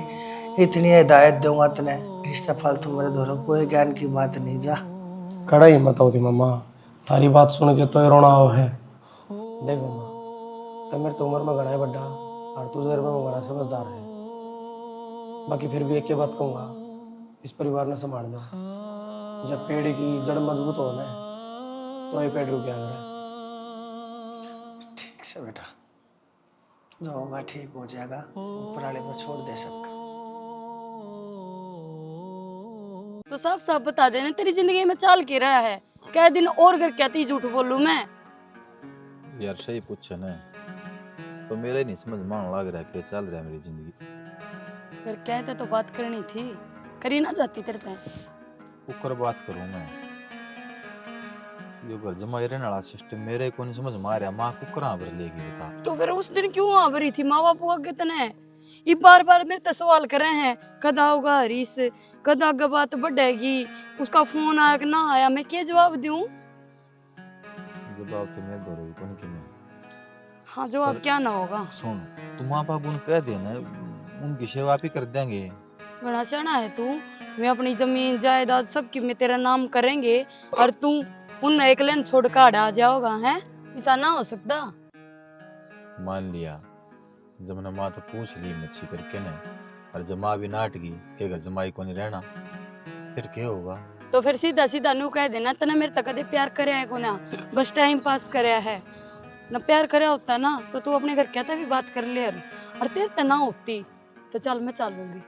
इतनी हिदायत दूंगा तने, इससे फालतू मेरे दोनों कोई ज्ञान की बात नहीं जा। कड़ा ही मत होती मामा, थारी बात सुन के तो रोना हो है। देख मामा तो मेरे तो उम्र में घना है बड़ा और तू जर में घना समझदार है, बाकी फिर भी एक बात कहूँगा, इस परिवार ने संभाल दो, जब पेड़ की जड़ मजबूत हो ना तो ये पेड़ रुक गया है। ठीक से बेटा, जो होगा ठीक हो जाएगा, ऊपर वाले पर छोड़ दे सबका। तो साफ साफ बता देना तेरी जिंदगी में चाल के रहा है, क्या दिन और घर कहती झूठ बोलूं मैं? यार सही पूछे ना, तो मेरा ही नहीं समझ में आने लग रहा है कि चल रहा है मेरी जिंदगी। फिर कहते तो बात करनी थी, करी ना जाती तेरे ते। ऊपर बात करूं मैं, जो घर जमा रहने वाला सिस्टम मेरे को नहीं समझ में आ रहा, माँ को कहाँ पर लेगी बता। तो फिर उस दिन क्यों आ भरी थी माँ बापू आगे तने? ये बार बार मेरे ते सवाल करे हैं, कद आओगा हरीश, कद आगे बात बढ़ेगी, उसका फोन आया कि ना आया, मैं क्या जवाब दूं? जवाब तो मेरे दो रही कौन की नहीं। हाँ जवाब क्या ना होगा? सुन तू माँ बाप उन कह देना, उनकी सेवा भी कर देंगे। बड़ा सियाना है तू, मैं अपनी जमीन जायदाद सब की मैं तेरा नाम करेंगे और तू उन एक लेन छोड़ कर आ जाओगा, हैं? ऐसा ना हो सकता। मान लिया जब मैंने माँ तो पूछ ली मच्छी करके ने, और जब माँ भी नाट गई कि घर जमाई को नहीं रहना, फिर क्या होगा? तो फिर सीधा सीधा नू कह देना तना मेरे तक कदे प्यार करे है को ना, बस टाइम पास करे है ना, प्यार करे होता ना तो तू अपने घर कहता भी बात कर ले, और तेरे तना होती तो चल मैं चलूंगी,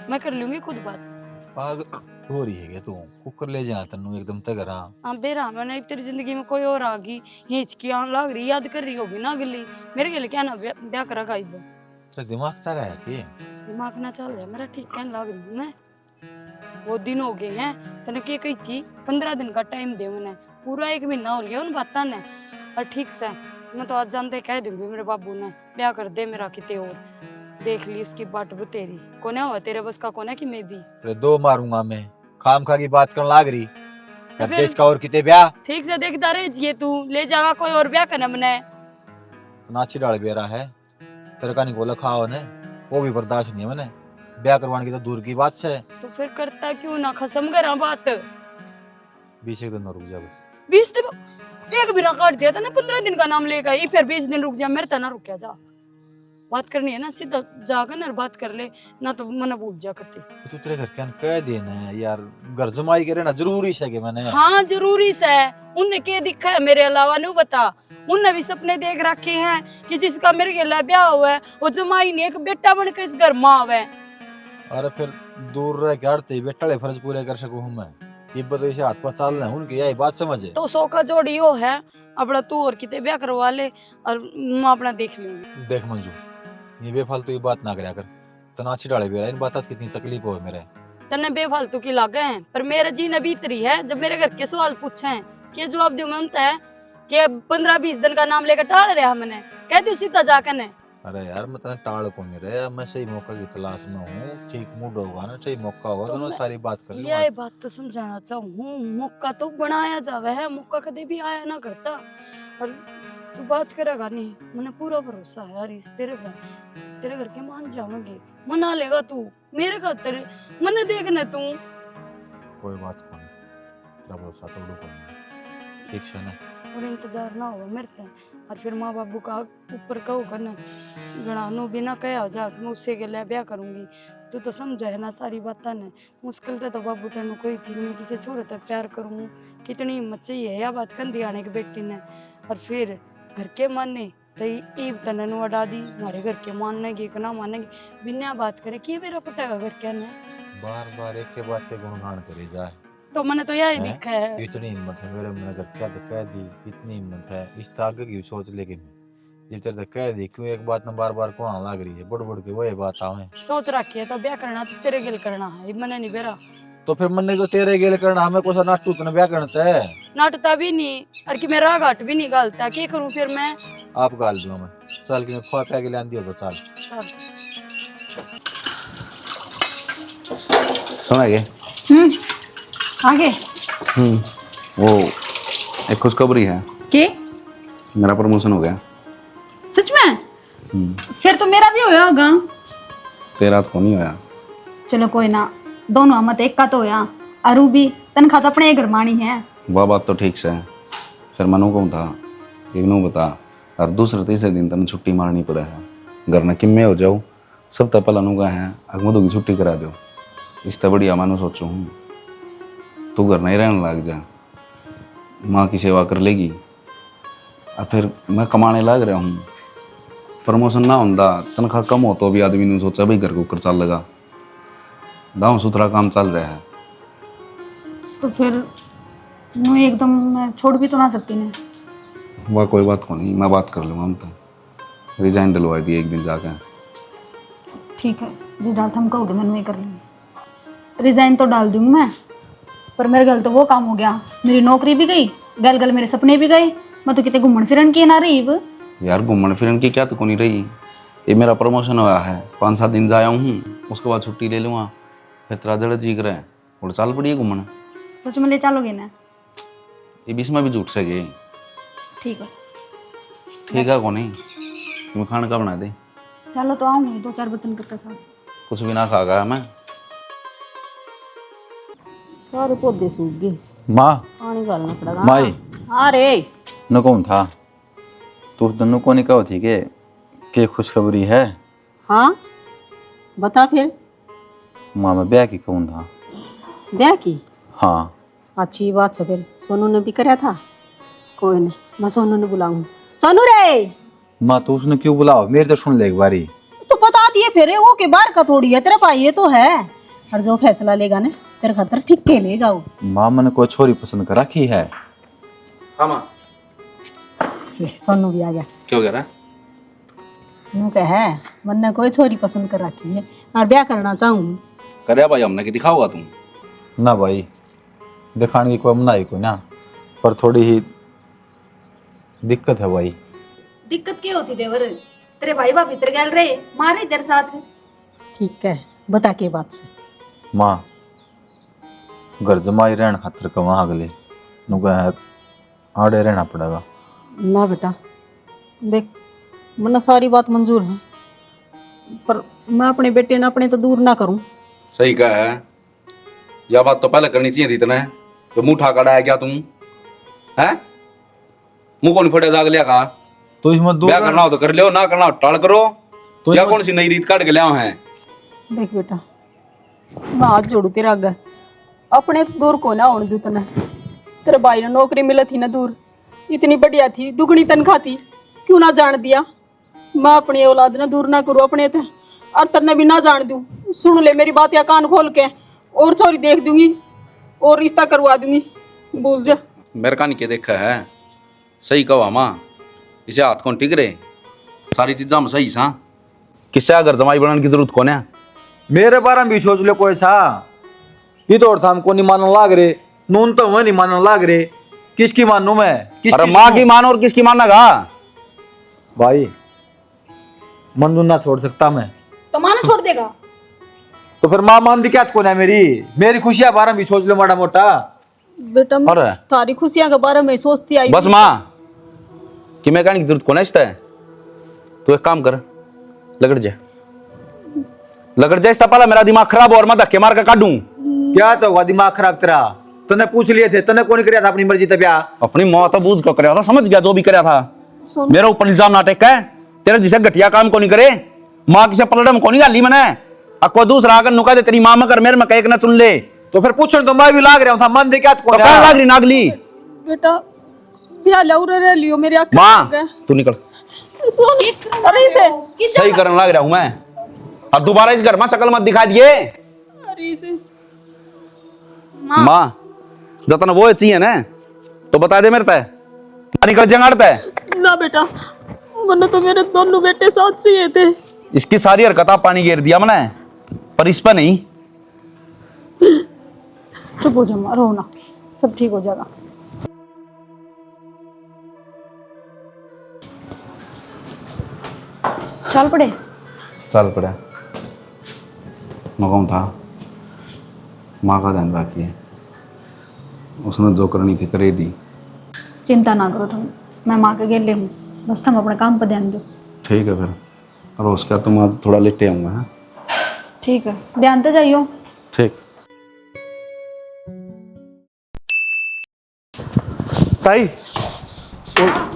मैं कर लूंगी खुद बात। पाग हो रही है क्या तू? कुकर ले जाना तन्नू एकदम तक रहा। हाँ बेरा मैंने तेरी जिंदगी में कोई और आ गई, हिचकियां लग रही, याद कर रही होगी ना गली मेरे के क्या ना ब्याह करा गाइब। तेरा दिमाग चला है कि? दिमाग ना चल रहा मेरा, ठीक कहने लग रही हूँ मैं। वो दिन हो गए हैं, तने के कही थी 15 दिन का टाइम दे मैंने, पूरा 1 महीना हो गया उन बातों ने। और ठीक से मैं तो आज जानते कह दूंगी मेरे बाबू ने ब्याह कर दे मेरा किते और, देख ली उसकी बाट बतेरी कोने हुआ तेरे बस का कोने कि मैं भी अरे 2 मारूंगा मैं, खाम खा की बात करने लाग रही। तो करते फिर इसका और किते ब्याह ठीक से देखता रहे जिए तू ले जागा कोई और ब्याह करना मने। नाची डाल बेरा है तेरे का नहीं बोला खाओ ने, वो भी बर्दाश्त नहीं है मैंने, ब्याह करवाने की तो दूर की बात से। तो फिर करता क्यों ना खसम करा बात। 20 दिन रुक जा बस। 20 दिन एक बिना काट दिया था ना, 15 दिन का नाम लेगा ये, फिर 20 दिन रुक जा, मेरे तना रुक जा। बात करनी है ना सीधा जाकर ना बात कर ले ना, तो मना भूल जा करते। तू तेरे घर के कह देना है यार, घर जमाई के रहना जरूरी है कि मैंने। हाँ जरूरी से, उनने क्या दिखा है मेरे अलावा नहीं बता। उनने भी सपने देख रखे हैं कि जिसका मेरे के ब्याह हुआ है वो जमाई ने एक बेटा बन के इस घर माँ आवे। अरे फिर दूर रह के हटते ही बेटा ले फर्ज पूरे कर सकूं हूं मैं, ये बतो से हाथ पर चाल रहे हैं उनकी यही बात समझे। तो सौ का जोड़ी हो है अपना, तू और किते ब्याह करवा ले और मैं अपना देख लूंगी। देख मंजू, ये बेफालतू ये बात ना करया कर, तनाची डाले बेरा इन बात कितनी तकलीफ हो मेरे। तन्ने बेफालतू की लागे हैं, पर मेरे जी ने भीतरी है। जब मेरे घर के सवाल पूछे हैं क्या जवाब दूं मैं उनते कि 15-20 दिन का नाम लेकर टाल रहा मैंने, कह तू सीधा जाकर ने। अरे यार मैं तने टाल को नहीं रहा, मैं सही मौका की तलाश में हूँ, ठीक मूड होगा ना, सही मौका होगा तो मैं सारी बात कर लूंगा। ये बात तो समझाना चाहूँ, मौका तो बनाया जावे है, मौका कभी भी आया ना करता। और तू बात करेगा नहीं, मैंने पूरा भरोसा है यार इस तेरे पर, तेरे घर के मान जाओगे, मना लेगा तू मेरे खातिर, मने देखना तू। कोई बात नहीं, तेरा भरोसा तोड़ू कोई, ठीक से ना। और इंतजार ना हो मेरे ते, और फिर माँ बाबू का ऊपर कहो करना गणा नो बिना कहा जा मैं उससे के लिए ब्याह करूंगी। तू तो समझा है ना सारी बातें ने, मुश्किल तो बाबू तेन कोई थी मैं किसी छोरे तक प्यार करूँ, कितनी हिम्मत चाहिए या बात कंधी आने की बेटी ने। और फिर घर के माने तो ईब तने नु अड़ा दी, हमारे घर के मानेगी कि ना मानेगी, बिना बात करे कि मेरा पटेगा घर के ने। बार बार एक के बाद पे गुणगान करे जाए, तो मैंने तो यही दिखा है। इतनी हिम्मत है मेरे मन घर क्या तो कह दी, इतनी हिम्मत है इस आगे की सोच लेके मैं जब तेरे कह दी क्यों एक बात ना बार बार को आने लग रही है, बढ़ बढ़ के वही बात आवे। सोच रखी है तो ब्याह करना तो तेरे गिल करना है, मैंने नहीं बेरा। तो फिर मैंने तो तेरे गेल करना, हमें कोसा नाटू तने ब्याह करता है, नाटता भी नहीं और कि मेरा घाट भी नहीं गालता, क्या करूं फिर मैं। आप गाल दूंगा मैं, चल के खा पै के ले आंदी हो तो चल। चल सुना गए आगे वो एक खुशखबरी है के मेरा प्रमोशन हो गया। सच में? फिर तो मेरा भी होया होगा। तेरा तो नहीं होया। चलो कोई ना, दोनों मत एक का तो होया। अरू भी तनख्वाह तो अपने घर मानी है। वह बात तो ठीक से है। फिर मनु को था इग्नू बता, और दूसरे तीसरे दिन तने छुट्टी मारनी पड़े है, घर न किम्मे हो जाओ सब तपल अनुगा है अगमदू की छुट्टी करा दो। इस तो बढ़िया मानो सोचू हूँ तू घर नहीं रहने लग जा, माँ की सेवा कर लेगी और फिर मैं कमाने लग रहा हूँ। प्रमोशन ना होता तनख्वाह कम हो तो भी आदमी ने सोचा भाई घर को कर चल लगा, दाव सुथरा काम चल रहा है। तो फिर मैं एकदम मैं छोड़ भी तो ना सकती ना। वह कोई बात को नहीं, मैं बात कर लूँगा। हम तो रिजाइन डलवा दिए एक दिन जाकर। ठीक है जी, डाल हम कहोगे मैं वही कर लूँगी। रिजाइन तो डाल दूँगी मैं, पर मेरे गल तो वो काम हो गया, मेरी नौकरी भी गई, गल गल मेरे सपने भी गए। मैं तो कितने घूमन फिरन की ना रही। यार घूमन फिरन की क्या तो को नहीं रही, ये मेरा प्रमोशन हुआ है, 5-7 दिन जाया हूँ, उसके बाद छुट्टी ले लूँगा, फिर तेरा जड़ जी करे और चाल पड़ी है घूमन। सच में ले चलोगे ना? ये बीच में भी झूठ से गए। ठीक है ठीक है को नहीं, तुम खाना का बना दे। चलो तो आऊँगी 2-4 बर्तन करके साथ। कुछ भी ना खा गया मैं। सारे पौधे सूख गए, माँ पानी डालना पड़ेगा। माई हाँ रे, न कौन था तू दोनों को नहीं कहो थी के खुशखबरी है। हाँ बता फिर। माँ मैं ब्याह की कौन था। ब्याह की? हाँ अच्छी बात है, फिर सोनू ने भी कराया था। कोई नहीं, मैं सोनू ने बुलाऊंगी। सोनू रे। माँ तो उसने क्यों बुलाओ, मेरी तो सुन ले एक बारी। तो बता दिए फिर, वो के बार का थोड़ी है, तेरा भाई ये तो है, और जो फैसला लेगा ना तेरे खातर ठीक के लेगा वो। माँ मैंने कोई छोरी पसंद कर रखी है। हाँ माँ। सोनू भी आ गया। क्यों कह रहा? यूँ कह है मन ने कोई छोरी पसंद कर रखी है और ब्याह करना चाहूँ। करे भाई हमने कि दिखाओगा तुम? ना भाई, दिखाने की कोई मनाही को ना, पर थोड़ी ही दिक्कत है भाई। दिक्कत क्या होती देवर? तेरे भाई बाप इधर गल रहे, मारे तेरे साथ। ठीक है, बता के बात से। माँ, घर जमाई रहने खातर कहाँ अगले नुका है, आड़े रहना पड़ेगा। ना बेटा देख, मना सारी बात मंजूर है, पर मैं अपने बेटे ने अपने तो दूर ना करूं। सही कहा है, यह बात तो पहले करनी चाहिए थी तने। तो मुंह ठाकर आया क्या तुम? हैं? मुंह कौन फटे जाग लिया का? तो इसमें दूर क्या करना हो तो कर लो, ना करना हो टाल करो। तो या कौन सी नई रीत काट के लिया है? देख बेटा, मैं हाथ जोड़ू तेरे आगे, अपने तो दूर को ना होने दू तने। तेरे भाई ने नौकरी मिली थी ना दूर, इतनी बढ़िया थी, दुगनी तनख्वाह थी, क्यों ना जान दिया? मैं अपनी औलाद ना दूर ना करूँ अपने थे, और तन्ने भी ना जान दूं। सुन ले मेरी बात या कान खोल के, और छोरी देख दूंगी और रिश्ता करवा दूंगी, भूल जा। मेरे का नहीं देखा है, सही कहो माँ, इसे हाथ कौन टिक रहे, सारी चीजा में सही सा। किससे अगर जमाई बनाने की जरूरत कौन है? मेरे बारे में भी सोच लो कोई सा। ये तो और था हमको नहीं मानने लाग रहे, नून तो वह नहीं मानने लाग रहे, किसकी मानू मैं? अरे माँ की मान और किसकी मानना? भाई मंजूर ना छोड़ सकता मैं, तो मानो छोड़ देगा? तो फिर माँ मान दी क्या कौन है? मेरी खुशियां बारे में भी सोच लो माड़ा मोटा। बेटा मैं तारी खुशियां के बारे में सोचती आई। बस माँ कि मैं कहने की जरूरत कौन है इससे? तू एक काम कर, लगड़ जा इससे पहले मेरा दिमाग खराब हो और मैं धक्के मार कर काटूं। क्या तो हुआ दिमाग खराब तेरा? तने पूछ लिए थे, तने कौन कराया था अपनी मर्जी से ब्याह? अपनी मौत बूझ को कराया था, समझ गया जो भी कराया था। मेरा ऊपर इल्जाम ना टेक है, तेरे जिसे घटिया काम को नहीं करे। माँ किसे पलड़म को नहीं गाली मैंने, कोई दूसरा आकर नुका दे तेरी माँ में कर मेरे में कह ना चुन ले। तो फिर पूछने तो मैं भी लाग रहा था, मन दे क्या तो कहाँ लाग रही नागली? बेटा ब्याह लौरे रह लियो मेरे आंखें। माँ तू निकल, अरे इसे सही करने लग रहा हूं मैं, अब दोबारा इस घर में शकल मत दिखा दिए। अरे इसे माँ जतना वो चाहिए ना तो बता दे मेरे तय, निकल जंगाड़ता है ना बेटा, वरना तो मेरे दोनों बेटे साथ चाहिए थे। इसकी सारी हरकत पानी घेर दिया मैंने, पर इस पर नहीं। चुप हो जा, रो ना, सब ठीक हो जाएगा। चल पड़े मैं कहूँ था माँ का ध्यान रखिए, उसने जो करनी थी करे दी। चिंता ना करो तुम, मैं माँ के गेले हूँ, बस तुम अपने काम पर ध्यान दो। ठीक है फिर, और उसका तुम आज थोड़ा लेटे आऊँगा। हाँ ठीक है, ध्यान तो जाइयो। ठीक। ताई,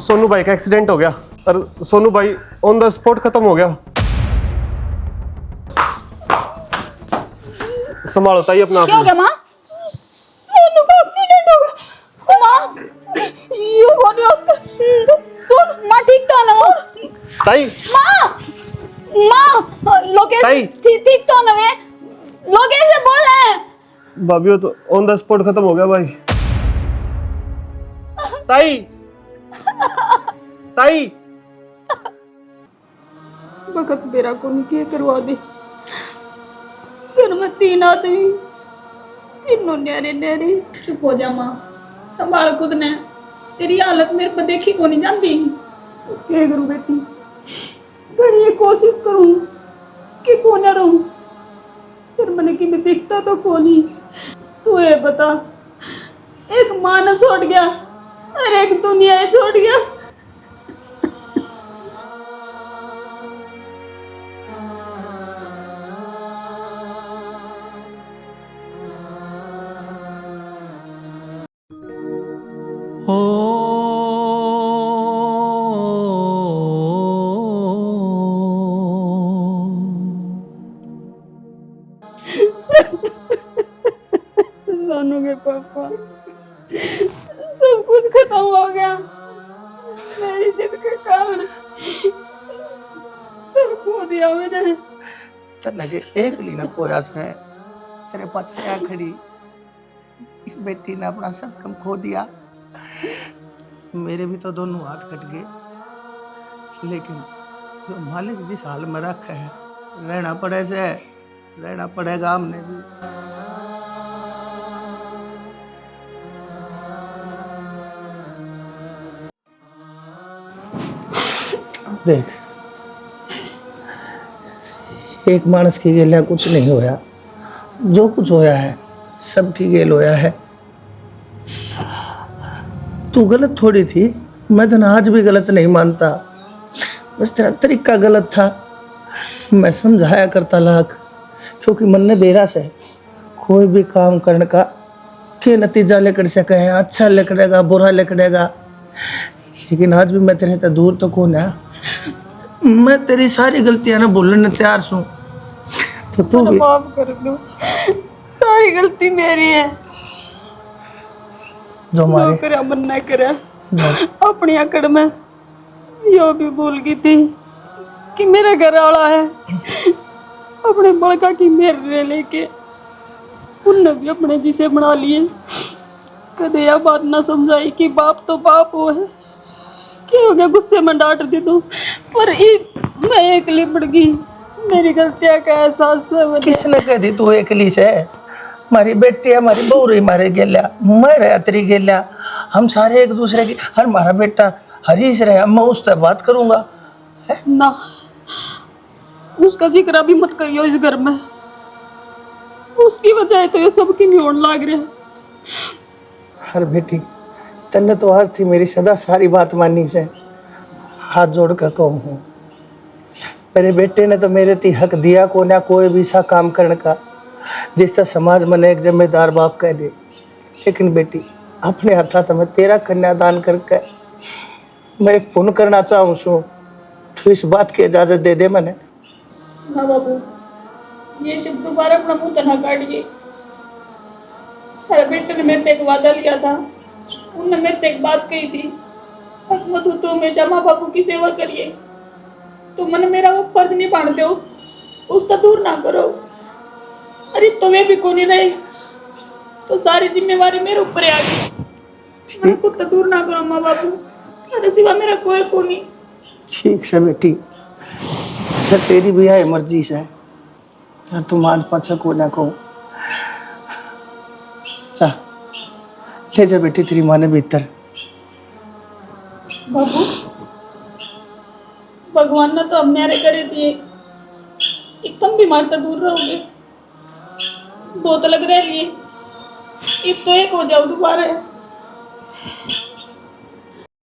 सोनू भाई का एक्सीडेंट हो गया और सोनू भाई ऑन द स्पॉट खत्म हो गया। संभालो ताई अपना आप। क्या हो गया माँ? सोनू का एक्सीडेंट हो गया माँ, ये कौन है उसका? सोनू माँ ठीक तो ना वो? ताई माँ लोकेशन ठीक तो ना वे? लोकेशन बोल रहे हैं भाभी, वो तो ऑन द स्पॉट खत्म हो गया भाई। ताई वक्त बेरा को नहीं करवा दे। घर में 3 आदमी, तीनों न्यारे न्यारे। चुप हो जा माँ, संभाल खुद ने, तेरी हालत मेरे पर देखी को नहीं जानती। तो क्या करूं बेटी, घड़ी कोशिश करूं कि को ना रहूं, फिर मैंने कि मैं दिखता तो को नहीं। तू ये बता, एक माँ ने छोड़ गया और एक दुनिया छोड़ गया। सोनू के पापा, सब कुछ खत्म हो गया मेरी जिद के कारण, सब खो दिया मैंने। लगे एक लीना खोया से तेरे पास आया खड़ी, इस बेटी ने अपना सब कम खो दिया। मेरे भी तो दोनों हाथ कट गए, लेकिन जो मालिक जिस हाल में रखा है रहना पड़े से, रहना पड़ेगा हमने भी। देख, एक मानस की गेलिया कुछ नहीं होया, जो कुछ होया है सबकी गेल होया है। तू गलत थोड़ी थी, मैं तो आज भी गलत नहीं मानता, बस तेरा तरीका गलत था। मैं समझाया करता लाख, क्योंकि मन ने बेरा से कोई भी काम करने का के नतीजा लेकर से कहे अच्छा लिखनेगा बुरा लिखनेगा, लेकिन आज भी मैं तेरे से दूर तो कौन है। मैं तेरी सारी गलतियां ना भूलने तैयार हूँ, तो तू भी माफ कर दो, सारी गलती मेरी है। जो हमारे करा मन ना करा, अपनी अकड़ में यो भी भूल गई थी कि मेरा घर वाला है। अपने बड़का की मेरे लेके उनने भी अपने जिसे बना लिए। कदे यह बात ना समझाई कि बाप तो बाप वो है। क्या हो गया, गुस्से में डांट दी तू, पर मैं एक लिपट गई। मेरी गलतियां का एहसास है मुझे। किसने कह दी तू एकली से? हमारी बेटी हमारी बहू रही मारे गेल्या, मैं रहा तेरी गेल्या, हम सारे एक दूसरे की। हर हमारा बेटा हरीश रहे, मैं उससे बात करूंगा ना, उसका जिक्र अभी मत करियो इस घर में। उसकी वजह तो ये सब की भी होने लग रहा है। हर बेटी तन्ने तो आज थी मेरी सदा सारी बात मानी से, हाथ जोड़ कर कहूँ हूँ। मेरे बेटे ने तो मेरे ती हक दिया को ना कोई भी सा काम करने का जिससे समाज मने एक जिम्मेदार बाप कह दे। लेकिन बेटी अपने हाथा तो मैं तेरा कन्यादान करके मैं एक पुण्य करना चाहूँ सो, तो इस बात की इजाजत दे दे मैंने। हाँ बाबू, ये शब्द दोबारा अपना मुंह तना काटिए। तेरे बेटे ने मेरे से एक वादा लिया था, उनने मेरे से एक बात कही थी, मधु तो हमेशा माँ बापू की सेवा करिए। तो मन मेरा वो फर्ज नहीं बांधते हो, उसका दूर ना करो। अरे तुम्हें भी कोई नहीं रहे तो सारी जिम्मेवारी मेरे ऊपर आ गई। मेरे को तो दूर ना करो माँ बापू, अरे सिवा मेरा कोई को नहीं। ठीक से बेटी, अच्छा तेरी भी है मर्जी से यार, तुम आज पाछा को ना कहो। जा ले जा बेटी तेरी माँ ने भीतर। बाबू, भगवान ने तो अब न्यारे करे दिए, तुम भी मारता दूर रहोगे। दो तो लग रहे लिए, एक तो एक हो जाओ दोबारा।